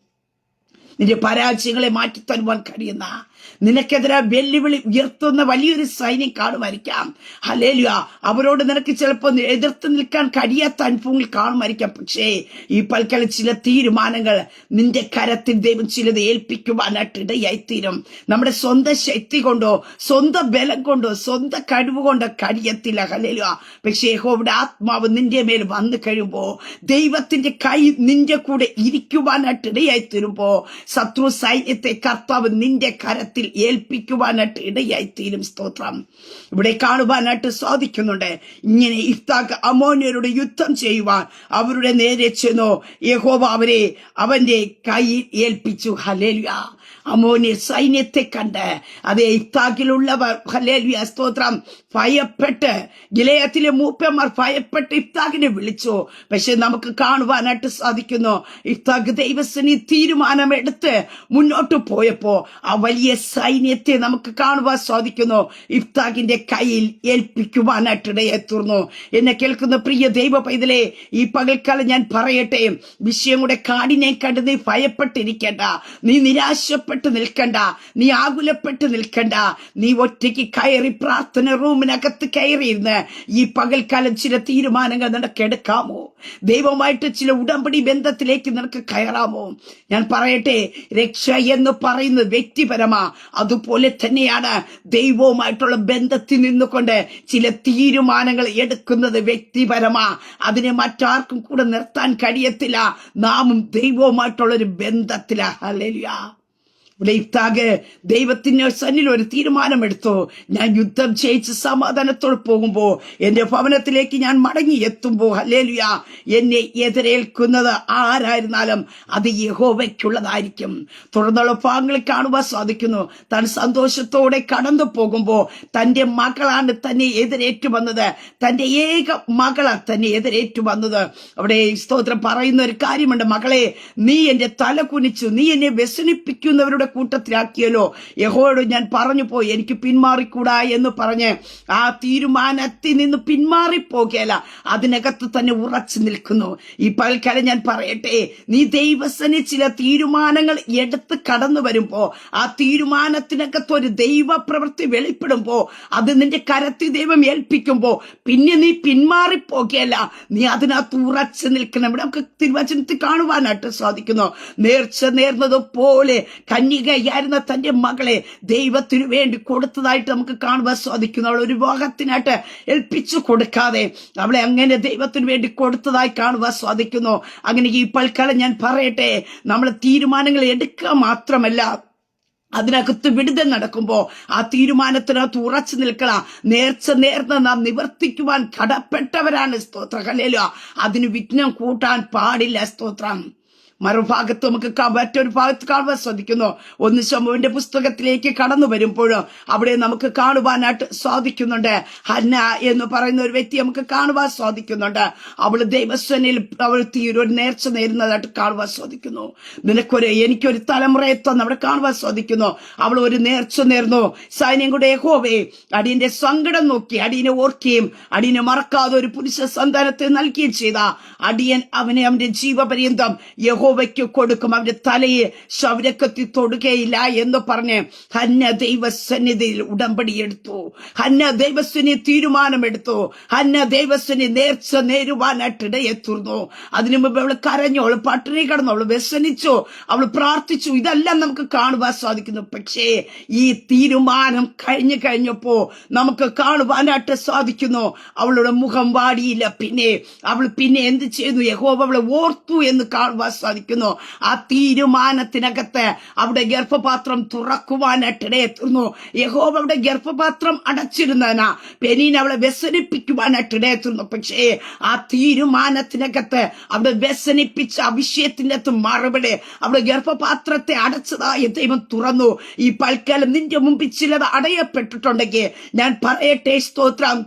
നിന്റെ പരാജയങ്ങളെ മാറ്റിത്തരുവാൻ കഴിയുന്ന, നിനക്കെതിരെ വെല്ലുവിളി ഉയർത്തുന്ന വലിയൊരു സൈന്യം കാണുമായിരിക്കാം. ഹല്ലേലൂയ. അവരോട് നിനക്ക് ചിലപ്പോൾ എതിർത്ത് നിൽക്കാൻ കഴിയാത്ത അനുഭവങ്ങൾ കാണുമായിരിക്കാം. പക്ഷേ ഈ പൽക്കാലം ചില തീരുമാനങ്ങൾ നിന്റെ കരത്തിൽ ദൈവം ചിലത് ഏൽപ്പിക്കുവാനായിട്ട് ഇടയായിത്തീരും. നമ്മുടെ സ്വന്തം ശക്തി കൊണ്ടോ സ്വന്തം ബലം കൊണ്ടോ സ്വന്തം കഴിവ് കൊണ്ടോ കഴിയത്തില്ല. ഹല്ലേലൂയ. പക്ഷേ യഹോവയുടെ ആത്മാവ് നിന്റെ മേൽ വന്നു കഴിയുമ്പോ, ദൈവത്തിന്റെ കൈ നിന്റെ കൂടെ ഇരിക്കുവാനായിട്ട് ഇടയായിത്തീരുമ്പോ ശത്രു സൈന്യത്തെ കർത്താവ് നിന്റെ കരത്തിൽ ഏൽപ്പിക്കുവാനായിട്ട് ഇടയായിത്തീരും. സ്തോത്രം. ഇവിടെ കാണുവാനായിട്ട് സാധിക്കുന്നുണ്ട്. ഇങ്ങനെ ഇഫ്താക്ക് അമോന്യരോട് യുദ്ധം ചെയ്യുവാൻ അവരുടെ നേരെ ചെന്നു യഹോവ അവരെ അവന്റെ കയ്യിൽ ഏൽപ്പിച്ചു. ഹല്ലേലൂയ. അമോന്യ സൈന്യത്തെ കണ്ട് അതേ ഇഫ്താഖിലുള്ളവർ ഹല്ലേലൂയ സ്തോത്രം ഭയപ്പെട്ട് ഗിലെയാദിലെ മൂപ്പന്മാർ ഭയപ്പെട്ട് ഇഫ്താഖിനെ വിളിച്ചു. പക്ഷെ നമുക്ക് കാണുവാനായിട്ട് സാധിക്കുന്നു, ഇഫ്താഖ് ദൈവസേന തീരുമാനമെടുത്ത് മുന്നോട്ട് പോയപ്പോ ആ വലിയ സൈന്യത്തെ നമുക്ക് കാണുവാൻ സാധിക്കുന്നു. ഇഫ്താഖിന്റെ കയ്യിൽ ഏൽപ്പിക്കുവാനായിട്ടിടയെത്തുന്നു. എന്നെ കേൾക്കുന്ന പ്രിയ ദൈവ പൈതലേ, ഈ പകൽക്കാലം ഞാൻ പറയട്ടെ, വിഷയം കൂടെ കാടിനെ കണ്ട് നീ ഭയപ്പെട്ടിരിക്കണ്ട, നീ നിരാശപ്പെട്ട് നിൽക്കണ്ട, നീ ആകുലപ്പെട്ട് നിൽക്കണ്ട. നീ ഒറ്റയ്ക്ക് കയറി പ്രാർത്ഥന റൂമിനകത്ത് കയറിയിരുന്ന് ഈ പകൽക്കാലം ചില തീരുമാനങ്ങൾ നിനക്ക് എടുക്കാമോ? ദൈവമായിട്ട് ചില ഉടമ്പടി ബന്ധത്തിലേക്ക് നിനക്ക് കയറാമോ? ഞാൻ പറയട്ടെ, രക്ഷ എന്ന് പറയുന്നത് വ്യക്തിപരമാ, അതുപോലെ തന്നെയാണ് ദൈവവുമായിട്ടുള്ള ബന്ധത്തിൽ നിന്നുകൊണ്ട് ചില തീരുമാനങ്ങൾ എടുക്കുന്നത് വ്യക്തിപരമാ. അതിനെ മറ്റാർക്കും കൂടെ നിർത്താൻ കഴിയത്തില്ല. നാമും ദൈവവുമായിട്ടുള്ള ഒരു ബന്ധത്തിലാ. ഹല്ലേലൂയ. ഇവിടെ ഇഫ്താഖ് ദൈവത്തിന്റെ സന്നിൽ ഒരു തീരുമാനമെടുത്തു. ഞാൻ യുദ്ധം ജയിച്ച് സമാധാനത്തോടെ പോകുമ്പോ എന്റെ ഭവനത്തിലേക്ക് ഞാൻ മടങ്ങി എത്തുമ്പോ ഹല്ലേലൂയ, എന്നെ എതിരേൽക്കുന്നത് ആരായിരുന്നാലും അത് യഹോവയ്ക്കുള്ളതായിരിക്കും. തുടർന്നുള്ള ഭാഗങ്ങളിൽ കാണുവാൻ സാധിക്കുന്നു, താൻ സന്തോഷത്തോടെ കടന്നു പോകുമ്പോ തന്റെ മകളാണ് തന്നെ എതിരേറ്റു വന്നത്, തന്റെ ഏക മകളാണ് തന്നെ എതിരേറ്റു വന്നത്. അവിടെ സ്തോത്രം പറയുന്ന ഒരു കാര്യമുണ്ട്, മകളെ നീ എന്റെ തല കുനിച്ചു, നീ എന്നെ വ്യസനിപ്പിക്കുന്നവരുടെ കൂട്ടത്തിലാക്കിയല്ലോ. യഹോവയോട് ഞാൻ പറഞ്ഞു പോയി, എനിക്ക് പിന്മാറിക്കൂടാ എന്ന് പറഞ്ഞ് ആ തീരുമാനത്തിൽ നിന്ന് പിന്മാറിപ്പോകല, അതിനകത്ത് തന്നെ ഉറച്ചു നിൽക്കുന്നു. ഈ പകൽക്കാലം ഞാൻ പറയട്ടെ, നീ ദൈവസേന ചില തീരുമാനങ്ങൾ എടുത്ത് കടന്നു വരുമ്പോ ആ തീരുമാനത്തിനകത്ത് ഒരു ദൈവ പ്രവൃത്തി വെളിപ്പെടുമ്പോ അത് നിന്റെ കരത്തിൽ ദൈവം ഏൽപ്പിക്കുമ്പോ പിന്നെ നീ പിന്മാറിപ്പോകല, നീ അതിനകത്ത് ഉറച്ചു നിൽക്കണം. ഇവിടെ നമുക്ക് തിരുവചനത്തിൽ കാണുവാനായിട്ട് സാധിക്കുന്നു, നേർച്ച നേർന്നതുപോലെ കന്യകയായിരുന്ന തന്റെ മകളെ ദൈവത്തിനു വേണ്ടി കൊടുത്തതായിട്ട് നമുക്ക് കാണുവാൻ സാധിക്കുന്നു. അവൾ ഒരു വിവാഹത്തിനായിട്ട് ഏൽപ്പിച്ചു കൊടുക്കാതെ അവളെ അങ്ങനെ ദൈവത്തിനു വേണ്ടി കൊടുത്തതായി കാണുവാൻ സാധിക്കുന്നു. അങ്ങനെ ഈ പൽക്കാലം ഞാൻ പറയട്ടെ, നമ്മൾ തീരുമാനങ്ങൾ എടുക്കുക മാത്രമല്ല, അതിനകത്ത് വിടുതൽ നടക്കുമ്പോ ആ തീരുമാനത്തിനകത്ത് ഉറച്ചു നിൽക്കണം. നേർച്ച നേർന്ന് നാം നിവർത്തിക്കുവാൻ കടപ്പെട്ടവരാണ്. സ്തോത്രം. ഹല്ലേലൂയ. അതിന് വിഘ്നം കൂട്ടാൻ പാടില്ല. സ്തോത്രം. മറുഭാഗത്ത് നമുക്ക് മറ്റൊരു ഭാഗത്ത് കാണുവാൻ സാധിക്കുന്നു. 1 ശമൂവേലിന്റെ പുസ്തകത്തിലേക്ക് കടന്നു വരുമ്പോഴും അവിടെ നമുക്ക് കാണുവാനായിട്ട് സാധിക്കുന്നുണ്ട്. ഹന്ന എന്ന് പറയുന്ന ഒരു വ്യക്തി നമുക്ക് കാണുവാൻ സാധിക്കുന്നുണ്ട്. അവള് ദൈവസേനയിൽ അവൾ ഒരു നേർച്ച നേരുന്നതായിട്ട് കാണുവാൻ സാധിക്കുന്നു. എനിക്കൊരു തലമുറയെ തന്നെ അവിടെ കാണുവാൻ സാധിക്കുന്നു. അവൾ ഒരു നേർച്ച നേർന്നു. സൈന്യം കൂടെ യഹോവേ, അടിയന്റെ സങ്കടം നോക്കി അടിയനെ ഓർക്കുകയും അടിയനെ മറക്കാതെ ഒരു പുരുഷ സന്താനത്തെ നൽകുകയും ചെയ്ത അടിയൻ അവനെ അവന്റെ ജീവപര്യന്തം യഹോവയ്ക്ക് കൊടുക്കും, അവന്റെ തലയെ ശൗരക്കത്തി തൊടുകയില്ല എന്ന് പറഞ്ഞ് ഹന്ന ദൈവസന്നിധിയിൽ ഉടമ്പടി എടുത്തു. ഹന്ന ദൈവസേന തീരുമാനമെടുത്തു. ഹന്ന ദൈവസേന നേർച്ച നേരുവാനായിട്ടിടയെത്തുന്നു. അതിനു മുമ്പ് അവൾ കരഞ്ഞു, അവൾ പട്ടിണി കിടന്നു, അവൾ വ്യസനിച്ചു, അവൾ പ്രാർത്ഥിച്ചു. ഇതെല്ലാം നമുക്ക് കാണുവാൻ സാധിക്കുന്നു. പക്ഷേ ഈ തീരുമാനം കഴിഞ്ഞപ്പോ നമുക്ക് കാണുവാനായിട്ട് സാധിക്കുന്നു, അവളുടെ മുഖം വാടിയില്ല. അവൾ എന്ത് ചെയ്തു? യഹോവ അവളെ ഓർത്തു എന്ന് കാണുവാൻ സാധിക്കുന്നു. ആ തീരുമാനത്തിനകത്ത് അവിടെ ഗർഭപാത്രം തുറക്കുവാനായിട്ടിടയെത്തുന്നു. യഹോവ അവിടെ ഗർഭപാത്രം അടച്ചിരുന്നതിനാ പെനീൻ അവളെ വ്യസനിപ്പിക്കുവാനായിട്ടിടയെത്തുന്നു. പക്ഷേ ആ തീരുമാനത്തിനകത്ത് അവിടെ വ്യസനിപ്പിച്ച ആ വിഷയത്തിന്റെ മറുപടി അവിടെ ഗർഭപാത്രത്തെ അടച്ചതായി ദൈവം തുറന്നു. ഈ പൽക്കാലം നിന്റെ മുമ്പിൽ ചിലത് അടയപ്പെട്ടിട്ടുണ്ടെങ്കിൽ ഞാൻ പറയട്ടെ, സ്തോത്രം,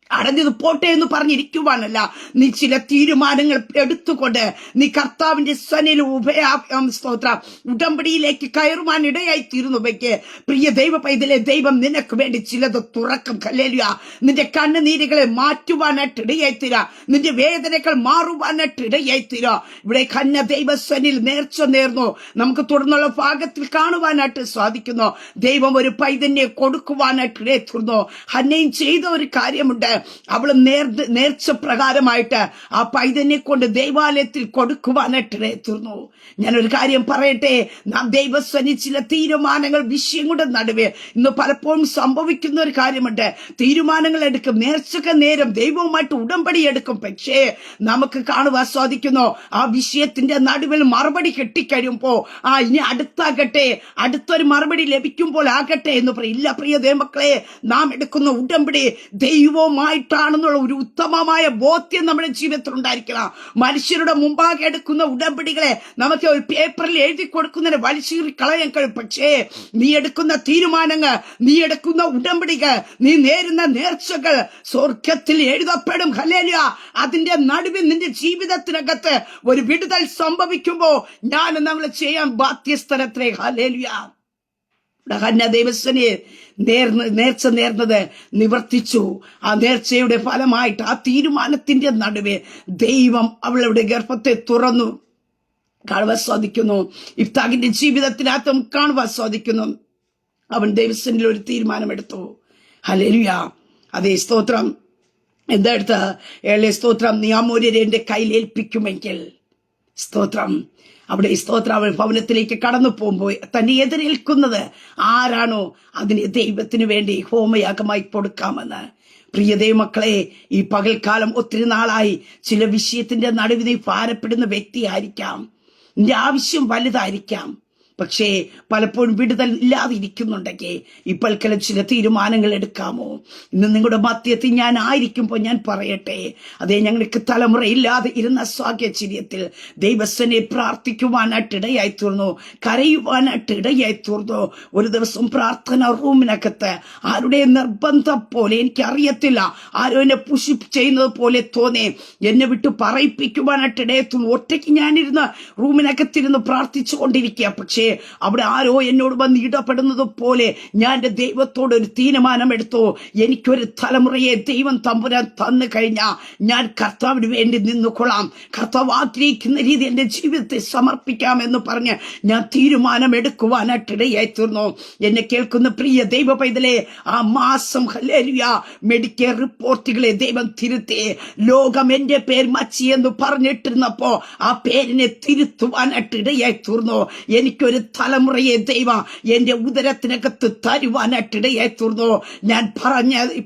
അടഞ്ഞത് പോട്ടെ എന്ന് പറഞ്ഞിരിക്കുവാനല്ല, നീ ചില തീരുമാനങ്ങൾ എടുത്തുകൊണ്ട് നീ കർത്താവിന്റെ സന്നിധിയിൽ സ്തോത്രം ഉടമ്പടിയിലേക്ക് കയറുവാൻ ഇടയായി തീരുന്നുവെക്ക് പ്രിയ ദൈവ പൈതലെ, ദൈവം നിനക്ക് വേണ്ടി ചിലത് തുറക്കും. ഹല്ലേലൂയ. നിന്റെ കണ്ണുനീരുകളെ മാറ്റുവാനായിട്ട് ഇടയായി തീരാ, നിന്റെ വേദനകൾ മാറുവാനായിട്ട് ഇടയായി തീരാ. ഇവിടെ കന്യ ദൈവസന്നിധിയിൽ നേർച്ച നേർന്നു. നമുക്ക് തുടർന്നുള്ള ഭാഗത്തിൽ കാണുവാനായിട്ട് സാധിക്കുന്നു, ദൈവം ഒരു പൈതന്നെ കൊടുക്കുവാനായിട്ട് ഇടയായി തീർന്നു. ഹന്നയും ചെയ്ത ഒരു കാര്യമുണ്ട്, അവള് നേർച്ച പ്രകാരമായിട്ട് ആ പൈതനെ കൊണ്ട് ദൈവാലയത്തിൽ കൊടുക്കുവാനായിട്ട് തീർന്നു. ഞാനൊരു കാര്യം പറയട്ടെ, നാം ദൈവസന്നിധി ചില തീരുമാനങ്ങൾ വിഷയങ്ങളുടെ നടുവേ ഇന്ന് പലപ്പോഴും സംഭവിക്കുന്ന ഒരു കാര്യമുണ്ട്. തീരുമാനങ്ങൾ എടുക്കും, നേർച്ചക്ക് നേരം ദൈവവുമായിട്ട് ഉടമ്പടി എടുക്കും. പക്ഷേ നമുക്ക് കാണുവാൻ സാധിക്കുന്നു, ആ വിഷയത്തിന്റെ നടുവിൽ മറുപടി കിട്ടിക്കഴിയുമ്പോ ഇനി അടുത്താകട്ടെ, അടുത്തൊരു മറുപടി ലഭിക്കുമ്പോൾ ആകട്ടെ എന്ന് പറയില്ല. പ്രിയ ദൈവമക്കളെ, നാം എടുക്കുന്ന ഉടമ്പടി ദൈവവുമായി ദൈവമായിട്ടാണെന്നുള്ള ഒരു ഉത്തമമായ ബോധ്യം നമ്മുടെ ജീവിതത്തിൽ ഉണ്ടായിരിക്കണം. മനുഷ്യരുടെ മുമ്പാകെ എടുക്കുന്ന ഉടമ്പടികളെ നമുക്ക് ഒരു പേപ്പറിൽ എഴുതി കൊടുക്കുന്നതിന് വലിച്ചീറി കളയാൻ കഴിയും. പക്ഷേ നീ എടുക്കുന്ന തീരുമാനങ്ങൾ, നീ എടുക്കുന്ന ഉടമ്പടികൾ, നീ നേരുന്ന നേർച്ചകൾ സ്വർഗത്തിൽ എഴുതപ്പെടും. ഹല്ലേലൂയ. അതിന്റെ നടുവിൽ നിന്റെ ജീവിതത്തിനകത്ത് ഒരു വിടുതൽ സംഭവിക്കുമ്പോ ഞാൻ നമ്മൾ ചെയ്യാൻ ബാധ്യസ്ഥരത്രേ. ഹല്ലേലൂയ. ദൈവസ്ഥനെ നേർച്ച നേർന്നത് നിവർത്തിച്ചു. ആ നേർച്ചയുടെ ഫലമായിട്ട് ആ തീരുമാനത്തിന്റെ നടുവേ ദൈവം അവളുടെ ഗർഭത്തെ തുറന്നു. കാണുവാൻ സാധിക്കുന്നു. ഇഫ്താഖിന്റെ ജീവിതത്തിനകത്തും കാണുവാൻ സാധിക്കുന്നു. അവൻ ദൈവസ്ഥനിൽ ഒരു തീരുമാനമെടുത്തു. ഹല്ലേലൂയ. അതേ സ്തോത്രം. എന്താ എടുത്ത ഏളെ സ്തോത്രം, നീ അമോര്യരെ എന്റെ കയ്യിൽ ഏൽപ്പിക്കുമെങ്കിൽ സ്തോത്രം. അവിടെ സ്തോത്രം അവൻ ഭവനത്തിലേക്ക് കടന്നു പോകുമ്പോൾ തന്നെ എതിരേൽക്കുന്നത് ആരാണോ അതിനെ ദൈവത്തിന് വേണ്ടി ഹോമയാഗമായി കൊടുക്കാമെന്ന്. പ്രിയ ദൈവമക്കളെ, ഈ പകൽക്കാലം ഒത്തിരി നാളായി ചില വിഷയത്തിന്റെ നടുവിൽ നീ ഭാരപ്പെടുന്ന വ്യക്തിയായിരിക്കാം. നിന്റെ ആവശ്യം വലുതായിരിക്കാം. പക്ഷേ പലപ്പോഴും വിടുതൽ ഇല്ലാതിരിക്കുന്നുണ്ടെങ്കിൽ ഇപ്പോൾ ചില തീരുമാനങ്ങൾ എടുക്കാമോ? ഇന്ന് നിങ്ങളുടെ മധ്യത്തിൽ ഞാൻ ആയിരിക്കുമ്പോൾ ഞാൻ പറയട്ടെ, അതേ ഞങ്ങൾക്ക് തലമുറയില്ലാതെ ഇരുന്ന സാഹചര്യത്തിൽ ദൈവസ്ഥനെ പ്രാർത്ഥിക്കുവാനായിട്ട് ഇടയായി തീർന്നു, കരയുവാനായിട്ട് ഇടയായി തീർന്നു. ഒരു ദിവസം പ്രാർത്ഥന റൂമിനകത്ത് ആരുടെ നിർബന്ധം പോലെ, എനിക്കറിയത്തില്ല, ആരോ എന്നെ പുഷ് ചെയ്യുന്നത് പോലെ തോന്നി, എന്നെ വിട്ട് പറയിപ്പിക്കുവാനായിട്ട് ഇടയത്തുന്നു. ഒറ്റയ്ക്ക് ഞാനിരുന്ന് റൂമിനകത്തിരുന്ന് പ്രാർത്ഥിച്ചു കൊണ്ടിരിക്കുക. പക്ഷേ അവിടെ ആരോ എന്നോട് വന്ന് ഇടപെടുന്നത് പോലെ ഞാൻ എന്റെ ദൈവത്തോട് ഒരു തീരുമാനം എടുത്തു. എനിക്കൊരു തലമുറയെ ദൈവം തമ്പുരാൻ തന്നു കഴിഞ്ഞാൽ ഞാൻ കർത്താവിന് വേണ്ടി നിന്നുകൊള്ളാം, കർത്താവ് ആഗ്രഹിക്കുന്ന രീതി എന്റെ ജീവിതത്തെ സമർപ്പിക്കാമെന്ന് പറഞ്ഞ് ഞാൻ തീരുമാനം എടുക്കുവാനായിട്ട് ഇടയായി തീർന്നു. എന്നെ കേൾക്കുന്ന പ്രിയ ദൈവ പൈതലേ, ആ മാസം ഹല്ലേലൂയ മെഡിക്കൽ റിപ്പോർട്ടുകളെ ദൈവം തിരുത്തി. ലോകം എന്റെ പേര് മച്ചി എന്ന് പറഞ്ഞിട്ടിരുന്നപ്പോ ആ പേരിനെ തിരുത്തുവാനായിട്ട് ഇടയായി തീർന്നു. എനിക്കൊരു തലമുറയെ ദൈവം എന്റെ ഉദരത്തിനകത്ത് തരുവാനായിട്ട് ഇടയായി തീർന്നു. ഞാൻ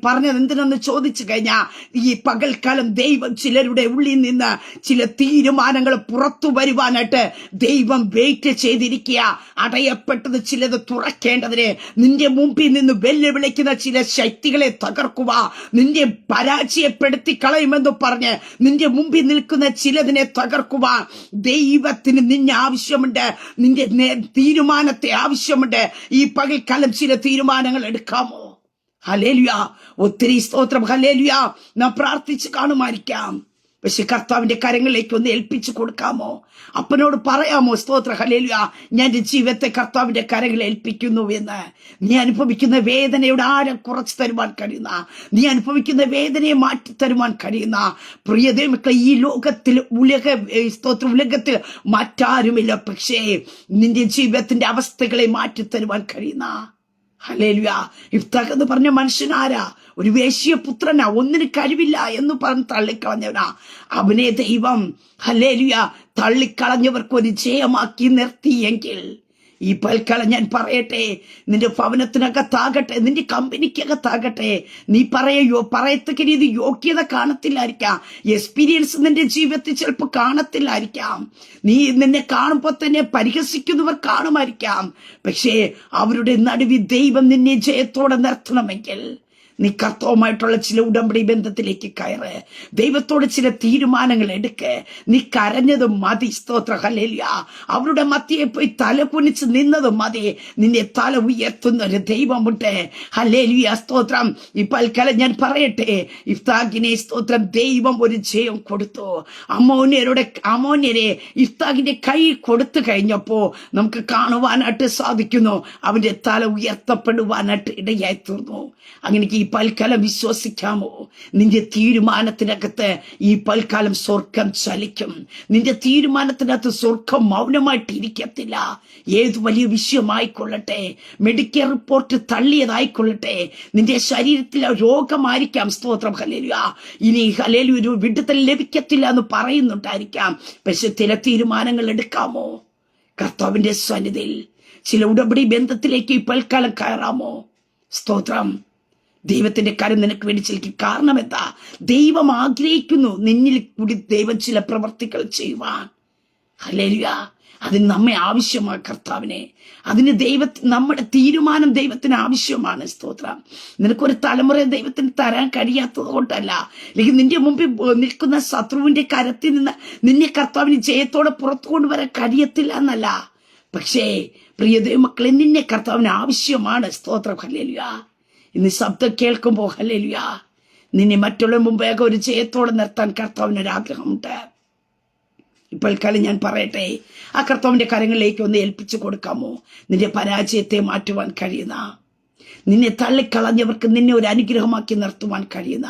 പറഞ്ഞത് എന്തിനെന്ന് ചോദിച്ചു കഴിഞ്ഞാൽ, ഈ പകൽക്കാലം ദൈവം ചിലരുടെ ഉള്ളിൽ നിന്ന് ചില തീരുമാനങ്ങൾ പുറത്തു വരുവാനായിട്ട് ദൈവം വെയിറ്റ് ചെയ്തിരിക്കുക. അടയപ്പെട്ടത് ചിലത് തുറക്കേണ്ടതിന് നിന്റെ മുമ്പിൽ നിന്ന് വെല്ലുവിളിക്കുന്ന ചില ശക്തികളെ തകർക്കുക, നിന്റെ പരാജയപ്പെടുത്തി കളയുമെന്ന് പറഞ്ഞ് നിന്റെ മുമ്പിൽ നിൽക്കുന്ന ചിലതിനെ തകർക്കുക. ദൈവത്തിന് നിന്നെ ആവശ്യമുണ്ട്, നിന്റെ തീരുമാനത്തെ ആവശ്യമുണ്ട്. ഈ പകൽക്കാലം ചില തീരുമാനങ്ങൾ എടുക്കാമോ? ഹല്ലേലൂയ. ഒത്തിരി സ്തോത്രം. ഹല്ലേലൂയ. നാം പ്രാർത്ഥിച്ച് കാണുമായിരിക്കാം. പക്ഷെ കർത്താവിന്റെ കരങ്ങളിലേക്ക് ഒന്ന് ഏൽപ്പിച്ചു കൊടുക്കാമോ? അപ്പനോട് പറയാമോ? സ്തോത്ര ഹല്ലേലൂയ, ഞാൻ എന്റെ ജീവിതത്തെ കർത്താവിന്റെ കരങ്ങളിൽ ഏൽപ്പിക്കുന്നു എന്ന്. നീ അനുഭവിക്കുന്ന വേദനയുടെ ആഴം കുറച്ചു തരുവാൻ കഴിയുന്ന, നീ അനുഭവിക്കുന്ന വേദനയെ മാറ്റി തരുവാൻ കഴിയുന്ന പ്രിയ ദൈവമക്കളെ, ഈ ലോകത്തിൽ ഉലകത്തിൽ മറ്റാരുമില്ല. പക്ഷേ നിന്റെ ജീവിതത്തിന്റെ അവസ്ഥകളെ മാറ്റി തരുവാൻ കഴിയുന്ന ഹല്ലേലൂയ. ഇഫ്താഖ് എന്ന് പറഞ്ഞ മനുഷ്യനാരാ? ഒരു വേശ്യപുത്രനാ, ഒന്നിന് കഴിവില്ല എന്ന് പറഞ്ഞ് തള്ളിക്കളഞ്ഞവനാ. അവനെ ദൈവം ഹല്ലേലൂയ തള്ളിക്കളഞ്ഞവർക്ക് ഒരു ജയമാക്കി നിർത്തിയെങ്കിൽ ഈ പൽക്കാലം ഞാൻ പറയട്ടെ, നിന്റെ ഭവനത്തിനകത്താകട്ടെ, നിന്റെ കമ്പനിക്കകത്താകട്ടെ, നീ പറയത്തക്ക രീതി യോഗ്യത കാണത്തില്ലായിരിക്കാം, എക്സ്പീരിയൻസ് നിന്റെ ജീവിതത്തിൽ ചിലപ്പോൾ കാണത്തില്ലായിരിക്കാം, നീ നിന്നെ കാണുമ്പോൾ തന്നെ പരിഹസിക്കുന്നവർ കാണുമായിരിക്കാം. പക്ഷേ അവരുടെ നടുവിൽ ദൈവം നിന്നെ ജയത്തോടെ നിർത്തണമെങ്കിൽ നീ കർത്താവുമായിട്ടുള്ള ചില ഉടമ്പടി ബന്ധത്തിലേക്ക് കയറ്. ദൈവത്തോട് ചില തീരുമാനങ്ങൾ എടുക്ക്. നീ കരഞ്ഞത് മതി. സ്തോത്ര ഹല്ലേലൂയ. അവരുടെ മധ്യയെ പോയി തല കുനിച്ച് നിന്നത് മതി. നിന്നെ തല ഉയർത്തുന്ന ഒരു ദൈവമുണ്ട്. ഹല്ലേലൂയ. സ്തോത്രം. ഈ പൽക്കാലം ഞാൻ പറയട്ടെ, ഇഫ്താഖിനെ സ്തോത്രം ദൈവം ഒരു ജയം കൊടുത്തു. അമോന്യരെ ഇഫ്താഖിന്റെ കൈ കൊടുത്തു കഴിഞ്ഞപ്പോ നമുക്ക് കാണുവാനായിട്ട് സാധിക്കുന്നു, അവന്റെ തല ഉയർത്തപ്പെടുവാനായിട്ട് ഇടയായി തീർന്നു. അങ്ങനെ ഈ പൽക്കാലം വിശ്വസിക്കാമോ? നിന്റെ തീരുമാനത്തിനകത്ത് ഈ പൽക്കാലം സ്വർഗം ചലിക്കും. നിന്റെ തീരുമാനത്തിനകത്ത് സ്വർഗം മൗനമായിട്ട് ഇരിക്കത്തില്ല. ഏത് വലിയ വിഷയമായിക്കൊള്ളട്ടെ, മെഡിക്കൽ റിപ്പോർട്ട് തള്ളിയതായിക്കൊള്ളട്ടെ, നിന്റെ ശരീരത്തിൽ രോഗമായിരിക്കാം. സ്തോത്രം ഹല്ലേലൂയ. ഇനി ഹല്ലേലൂയ ഒരു വിടുതൽ ലഭിക്കത്തില്ല എന്ന് പറയുന്നുണ്ടായിരിക്കാം. പക്ഷെ ചില തീരുമാനങ്ങൾ എടുക്കാമോ? കർത്താവിന്റെ സന്നിധിയിൽ ചില ഉടമ്പടി ബന്ധത്തിലേക്ക് ഈ പൽക്കാലം കയറാമോ? സ്തോത്രം. ദൈവത്തിന്റെ കരം നിനക്ക് വേണ്ടി ചിലക്ക്. കാരണം എന്താ? ദൈവം ആഗ്രഹിക്കുന്നു നിന്നിൽ കൂടി ദൈവം ചില പ്രവർത്തികൾ ചെയ്യുവാൻ. ഹല്ലേലൂയ. അതിന് നമ്മെ ആവശ്യമാണ് കർത്താവിനെ. അതിന് നമ്മുടെ തീരുമാനം ദൈവത്തിന് ആവശ്യമാണ്. സ്തോത്രം. നിനക്കൊരു തലമുറ ദൈവത്തിന് തരാൻ കഴിയാത്തത് കൊണ്ടല്ല, അല്ലെങ്കിൽ നിന്റെ മുമ്പിൽ നിൽക്കുന്ന ശത്രുവിന്റെ കരത്തിൽ നിന്ന് നിന്നെ കർത്താവിന് ജയത്തോടെ പുറത്തു കൊണ്ടുവരാൻ കഴിയത്തില്ല എന്നല്ല. പക്ഷേ പ്രിയ ദൈവമക്കളെ, നിന്നെ കർത്താവിന് ആവശ്യമാണ്. സ്തോത്രം. ഹല്ലേലൂയ. ഇന്ന് ശബ്ദം കേൾക്കുമ്പോ ഹല്ലേലൂയ, നിന്നെ മറ്റുള്ള മുമ്പേ ഒരു ജയത്തോടെ നിർത്താൻ കർത്താവിനൊരാഗ്രഹമുണ്ട്. ഇപ്പോൾ കാലം ഞാൻ പറയട്ടെ, ആ കർത്താവിന്റെ കരങ്ങളിലേക്ക് ഒന്ന് ഏൽപ്പിച്ചു കൊടുക്കാമോ? നിന്റെ പരാജയത്തെ മാറ്റുവാൻ കഴിയുന്ന, നിന്നെ തള്ളിക്കളഞ്ഞവർക്ക് നിന്നെ ഒരു അനുഗ്രഹമാക്കി നിർത്തുവാൻ കഴിയുന്ന,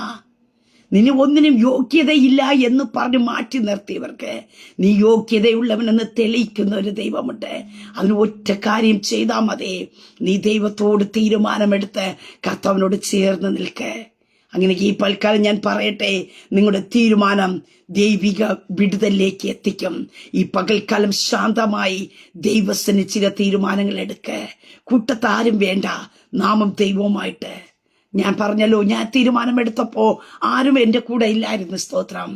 നിന്നെ ഒന്നിനും യോഗ്യതയില്ല എന്ന് പറഞ്ഞ് മാറ്റി നിർത്തിയവർക്ക് നീ യോഗ്യതയുള്ളവനെന്ന് തെളിയിക്കുന്ന ഒരു ദൈവമുണ്ട്. അതിന് ഒറ്റ കാര്യം ചെയ്താൽ മതി. നീ ദൈവത്തോട് തീരുമാനമെടുത്ത് കർത്താവിനോട് ചേർന്ന് നിൽക്ക്. അങ്ങനെ ഈ പൽക്കാലം ഞാൻ പറയട്ടെ, നിങ്ങളുടെ തീരുമാനം ദൈവിക വിടുതലിലേക്ക് എത്തിക്കും. ഈ പകൽക്കാലം ശാന്തമായി ദൈവത്തിന് ചില തീരുമാനങ്ങൾ എടുക്ക്. കൂട്ടത്താരും വേണ്ട, നാമം ദൈവവുമായിട്ട്. ഞാൻ പറഞ്ഞല്ലോ, ഞാൻ തീരുമാനമെടുത്തപ്പോ ആരും എന്റെ കൂടെ ഇല്ലായിരുന്നു. സ്തോത്രം.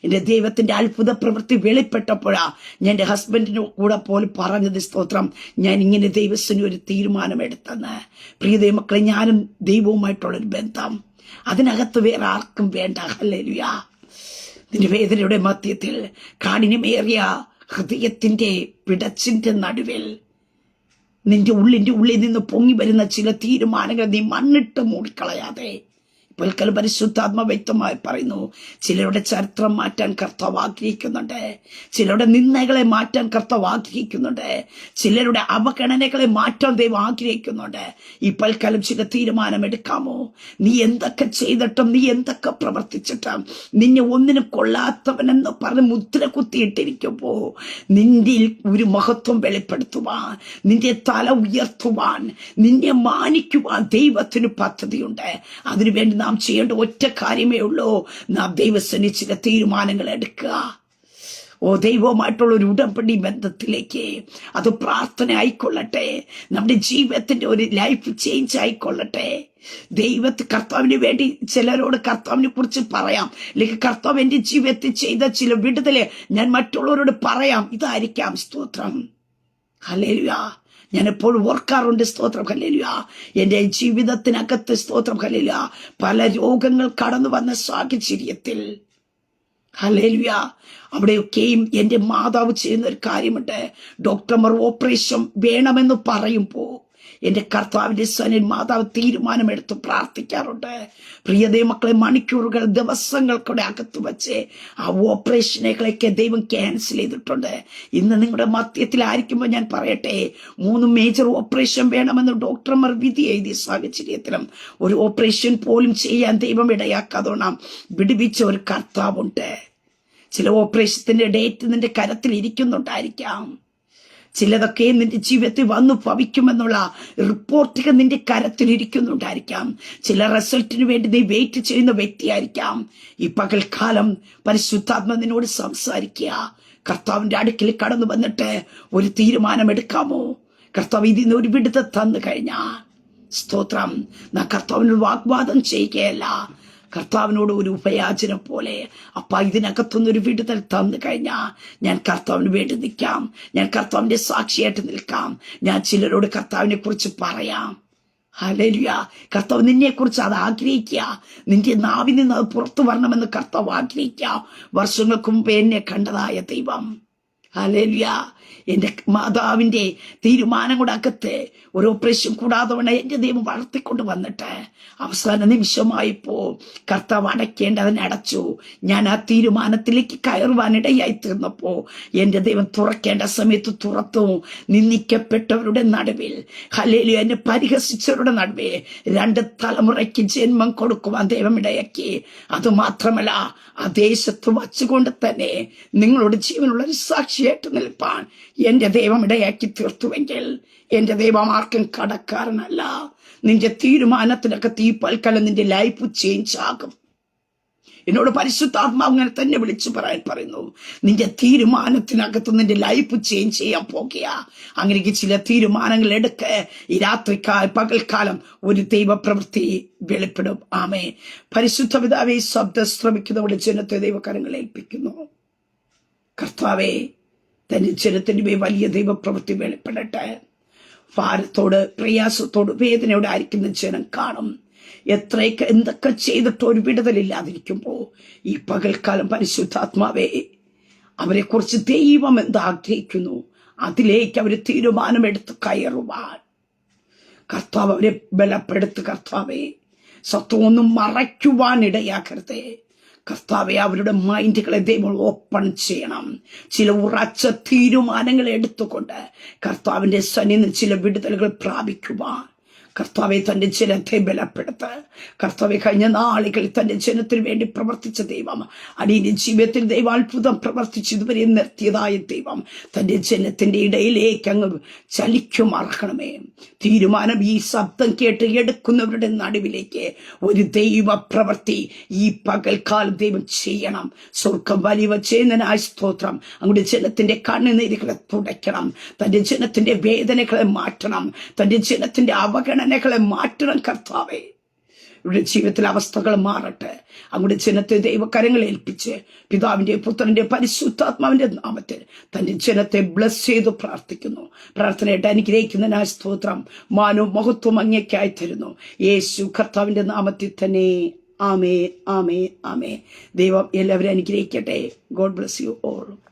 എന്റെ ദൈവത്തിന്റെ അത്ഭുത പ്രവൃത്തി വെളിപ്പെട്ടപ്പോഴാ ഞാൻ എന്റെ ഹസ്ബൻഡിന്റെ കൂടെ പോലും പറഞ്ഞത്. സ്തോത്രം. ഞാൻ ഇങ്ങനെ ദൈവത്തിന് ഒരു തീരുമാനമെടുത്തെന്ന്. പ്രിയ ദൈവമക്കളെ, ഞാനും ദൈവവുമായിട്ടുള്ളൊരു ബന്ധം അതിനകത്ത് വേറെ ആർക്കും വേണ്ട. ഹല്ലേലൂയ. നിന്റെ വേദനയുടെ മധ്യത്തിൽ, കാഠിന്യമേറിയ ഹൃദയത്തിന്റെ പിടച്ചിന്റെ നടുവിൽ നിന്റെ ഉള്ളിൽ നിന്ന് പൊങ്ങി വരുന്ന ചില തീരുമാനങ്ങൾ നീ മണ്ണിട്ട് മൂടിക്കളയാതെ, ഇപ്പോൾ പരിശുദ്ധാത്മ വ്യക്തമായി പറയുന്നു, ചിലരുടെ ചരിത്രം മാറ്റാൻ കർത്താവ് ആഗ്രഹിക്കുന്നുണ്ട്. ചിലരുടെ നിന്ദകളെ മാറ്റാൻ കർത്താവ് ആഗ്രഹിക്കുന്നുണ്ട്. ചിലരുടെ അവഗണനകളെ മാറ്റാൻ ദൈവം ആഗ്രഹിക്കുന്നുണ്ട്. ഈ പൽക്കാലം ചില തീരുമാനമെടുക്കാമോ? നീ എന്തൊക്കെ ചെയ്തിട്ടും, നീ എന്തൊക്കെ പ്രവർത്തിച്ചിട്ടും നിന്നെ ഒന്നിനും കൊള്ളാത്തവനെന്ന് പറഞ്ഞ് മുദ്ര കുത്തിയിട്ടിരിക്കുമ്പോ നിന്റെ ഒരു മഹത്വം വെളിപ്പെടുത്തുവാൻ, നിന്റെ തല ഉയർത്തുവാൻ, നിന്നെ മാനിക്കുവാൻ ദൈവത്തിന് പദ്ധതിയുണ്ട്. അതിനുവേണ്ടി നാം ചെയ്യേണ്ട ഒറ്റ കാര്യമേ ഉള്ളൂ. നാം ദൈവത്തിന് ചില തീരുമാനങ്ങൾ എടുക്കുക. ദൈവവുമായിട്ടുള്ള ഒരു ഉടമ്പടി ബന്ധത്തിലേക്ക്, അത് പ്രാർത്ഥന ആയിക്കൊള്ളട്ടെ, നമ്മുടെ ജീവിതത്തിന്റെ ഒരു ലൈഫ് ചേഞ്ച് ആയിക്കൊള്ളട്ടെ. കർത്താവിന് വേണ്ടി ചിലരോട് കർത്താവിനെ കുറിച്ച് പറയാം, അല്ലെങ്കിൽ കർത്താവ് എന്റെ ജീവിതത്തിൽ ചെയ്ത ചില വിടുതല് ഞാൻ മറ്റുള്ളവരോട് പറയാം. ഇതായിരിക്കാം. സ്തോത്രം. ഹല്ലേലൂയ. ഞാൻ എപ്പോഴും ഓർക്കാറുണ്ട്. സ്തോത്രം. ഹല്ലേലൂയ. എന്റെ ജീവിതത്തിനകത്ത്, സ്തോത്രം, ഹല്ലേലൂയ, പല രോഗങ്ങൾ കടന്നു വന്ന സാഹചര്യത്തിൽ, ഹല്ലേലൂയ, അവിടെയൊക്കെയും എന്റെ മാതാവ് ചെയ്യുന്ന ഒരു കാര്യമുണ്ട്. ഡോക്ടർമാർ ഓപ്പറേഷൻ വേണമെന്ന് പറയുമ്പോ എന്റെ കർത്താവിന്റെ സന്നിധിയിൽ മാതാവ് തീരുമാനമെടുത്ത് പ്രാർത്ഥിക്കാറുണ്ട്. പ്രിയ ദൈവമക്കളെ, മണിക്കൂറുകൾ, ദിവസങ്ങൾക്കൂടെ അകത്ത് വെച്ച് ആ ഓപ്പറേഷനുകളൊക്കെ ദൈവം ക്യാൻസൽ ചെയ്തിട്ടുണ്ട്. ഇന്ന് നിങ്ങളുടെ മധ്യത്തിലായിരിക്കുമ്പോൾ ഞാൻ പറയട്ടെ, 3 മേജർ ഓപ്പറേഷൻ വേണമെന്ന് ഡോക്ടർമാർ വിധി എഴുതിയ സാഹചര്യത്തിലും ഒരു ഓപ്പറേഷൻ പോലും ചെയ്യാൻ ദൈവം ഇടയാക്കാതോണം വിടുവിച്ച ഒരു കർത്താവുണ്ട്. ചില ഓപ്പറേഷത്തിന്റെ ഡേറ്റ് നിന്റെ കരത്തിൽ ഇരിക്കുന്നുണ്ടായിരിക്കാം. ചിലതൊക്കെ നിന്റെ ജീവിതത്തിൽ വന്നു ഭവിക്കുമെന്നുള്ള റിപ്പോർട്ടുകൾ നിന്റെ കരത്തിൽ ഇരിക്കുന്നുണ്ടായിരിക്കാം. ചില റിസൾട്ടിന് വേണ്ടി നീ വെയിറ്റ് ചെയ്യുന്ന വ്യക്തിയായിരിക്കാം. ഈ പകൽക്കാലം പരിശുദ്ധാത്മ നിന്നോട് സംസാരിക്കുക. കർത്താവിന്റെ അടുക്കൽ കടന്നു വന്നിട്ട് ഒരു തീരുമാനം എടുക്കാമോ? കർത്താവ് ഇതിന് ഒരു വിടുതൽ തന്നു കഴിഞ്ഞാൽ, സ്തോത്രം, നാം കർത്താവിനോട് വാഗ്വാദം ചെയ്യുകയല്ല, കർത്താവിനോട് ഒരു ഉപയാചനം പോലെ, അപ്പ ഇതിനകത്തൊന്നൊരു വിടുതൽ തന്നു കഴിഞ്ഞാൽ ഞാൻ കർത്താവിന് വേണ്ടി നിൽക്കാം, ഞാൻ കർത്താവിന്റെ സാക്ഷിയായിട്ട് നിൽക്കാം, ഞാൻ ചിലരോട് കർത്താവിനെ കുറിച്ച് പറയാം. ഹല്ലേലൂയ. കർത്താവ് നിന്നെ കുറിച്ച് അത് ആഗ്രഹിക്കുക. നിന്റെ നാവിൽ നിന്ന് അത് പുറത്തു വരണമെന്ന് കർത്താവ് ആഗ്രഹിക്കുക. വർഷങ്ങൾക്ക് മുമ്പ് എന്നെ കണ്ടതായ ദൈവം, ഹല്ലേലൂയ, എന്റെ മാതാവിന്റെ തീരുമാനങ്ങളുടെ അകത്ത് ഒരു ഓപ്പറേഷൻ കൂടാതെ വേണം എന്റെ ദൈവം വളർത്തിക്കൊണ്ട് വന്നിട്ട് അവസാന നിമിഷമായപ്പോ കർത്താവ് അടയ്ക്കേണ്ടതിനെ അടച്ചു. ഞാൻ ആ തീരുമാനത്തിലേക്ക് കയറുവാനിടയായി തീർന്നപ്പോ എന്റെ ദൈവം തുറക്കേണ്ട സമയത്ത് തുറത്തു. നിന്ദിക്കപ്പെട്ടവരുടെ നടുവിൽ, ഹല്ലേലൂയ, എന്നെ പരിഹസിച്ചവരുടെ നടുവിൽ 2 തലമുറയ്ക്ക് ജന്മം കൊടുക്കുവാൻ ദൈവം ഇടയാക്കി. അതുമാത്രമല്ല, ആ ദേശത്ത് വച്ചുകൊണ്ട് തന്നെ നിങ്ങളോട് ജീവനുള്ള ഒരു സാക്ഷിയായിട്ട് നിൽപ്പാൻ എന്റെ ദൈവം ഇടയാക്കി തീർത്തുവെങ്കിൽ എന്റെ ദൈവം ആർക്കും കടക്കാരനല്ല. നിന്റെ തീരുമാനത്തിനൊക്കെ പൽക്കാലം നിന്റെ ലൈഫ് ചേഞ്ച് ആകും. എന്നോട് പരിശുദ്ധാത്മാവ് അങ്ങനെ തന്നെ വിളിച്ചു പറയുന്നു, നിന്റെ തീരുമാനത്തിനകത്ത് നിന്റെ ലൈഫ് ചേഞ്ച് ചെയ്യാൻ പോകുക. അങ്ങനെ ചില തീരുമാനങ്ങൾ എടുക്ക. ഈ പകൽക്കാലം ഒരു ദൈവപ്രവൃത്തി വെളിപ്പെടും. ആമേൻ. പരിശുദ്ധ പിതാവേ, ശബ്ദം ശ്രമിക്കുന്നവരുടെ ജനത്തെ ദൈവകരങ്ങൾ ഏൽപ്പിക്കുന്നു. കർത്താവേ, തന്റെ ജനത്തിന്റെ വലിയ ദൈവപ്രവൃത്തി വെളിപ്പെടട്ടെ. ഭാരത്തോട്, പ്രയാസത്തോട്, വേദനയോട് ആയിരിക്കുന്ന ജനം കാണും. എത്രയൊക്കെ എന്തൊക്കെ ചെയ്തിട്ട് ഒരു വിടുതലില്ലാതിരിക്കുമ്പോൾ ഈ പകൽക്കാലം പരിശുദ്ധാത്മാവേ, അവരെക്കുറിച്ച് ദൈവം എന്താഗ്രഹിക്കുന്നു അതിലേക്ക് അവർ തീരുമാനമെടുത്ത് കയറുവാൻ കർത്താവ് അവരെ ബലപ്പെടുത്ത്. കർത്താവെ, സത്വമൊന്നും മറയ്ക്കുവാൻ ഇടയാക്കരുതേ. കർത്താവെ, അവരുടെ മൈൻഡുകളെ ദൈവം ഓപ്പൺ ചെയ്യണം. ചില ഉറച്ച തീരുമാനങ്ങൾ എടുത്തുകൊണ്ട് കർത്താവിന്റെ സന്നിധിയിൽ ചില വിടുതലുകൾ പ്രാപിക്കുവാൻ കർത്താവെ തന്റെ ജനത്തെ ബലപ്പെടുത്ത്. കർത്താവെ, കഴിഞ്ഞ നാളുകളിൽ തന്റെ ജനത്തിന് വേണ്ടി പ്രവർത്തിച്ച ദൈവം, അടിയന്റെ ജീവിതത്തിൽ ദൈവം അത്ഭുതം പ്രവർത്തിച്ച് ഇതുവരെ നിർത്തിയതായ ദൈവം തന്റെ ജനത്തിന്റെ ഇടയിലേക്ക് അങ്ങ് ചലിക്കുമാറണമേ. തീരുമാനം ഈ ശബ്ദം കേട്ട് എടുക്കുന്നവരുടെ നടുവിലേക്ക് ഒരു ദൈവ പ്രവൃത്തി ഈ പകൽക്കാലം ദൈവം ചെയ്യണം. സ്വർഗം വലിയ ചെയ്യുന്നതിനായ സ്തോത്രം. അങ്ങോട്ട് ജനത്തിന്റെ കണ്ണുനീരുകളെ തുടയ്ക്കണം. തന്റെ ജനത്തിന്റെ വേദനകളെ മാറ്റണം. തന്റെ ജനത്തിന്റെ അവഗണനകളെ മാറ്റണം. കർത്താവേ, ഇവിടെ ജീവിതത്തിലെ അവസ്ഥകൾ മാറട്ടെ. അങ്ങോട്ട് ജനത്തെ ദൈവകരങ്ങൾ ഏൽപ്പിച്ച് പിതാവിന്റെ പുത്രന്റെ പരിശുദ്ധാത്മാവിന്റെ നാമത്തിൽ തന്റെ ജനത്തെ ബ്ലസ് ചെയ്ത് പ്രാർത്ഥിക്കുന്നു. പ്രാർത്ഥനയായിട്ട് അനുഗ്രഹിക്കുന്നതിനായ സ്തോത്രം. മാനവും മഹത്വം അങ്ങേക്കായി തരുന്നു. യേശു കർത്താവിന്റെ നാമത്തിൽ തന്നെ. ആമേ, ആമേ, ആമേ. ദൈവം എല്ലാവരും അനുഗ്രഹിക്കട്ടെ. God bless you all.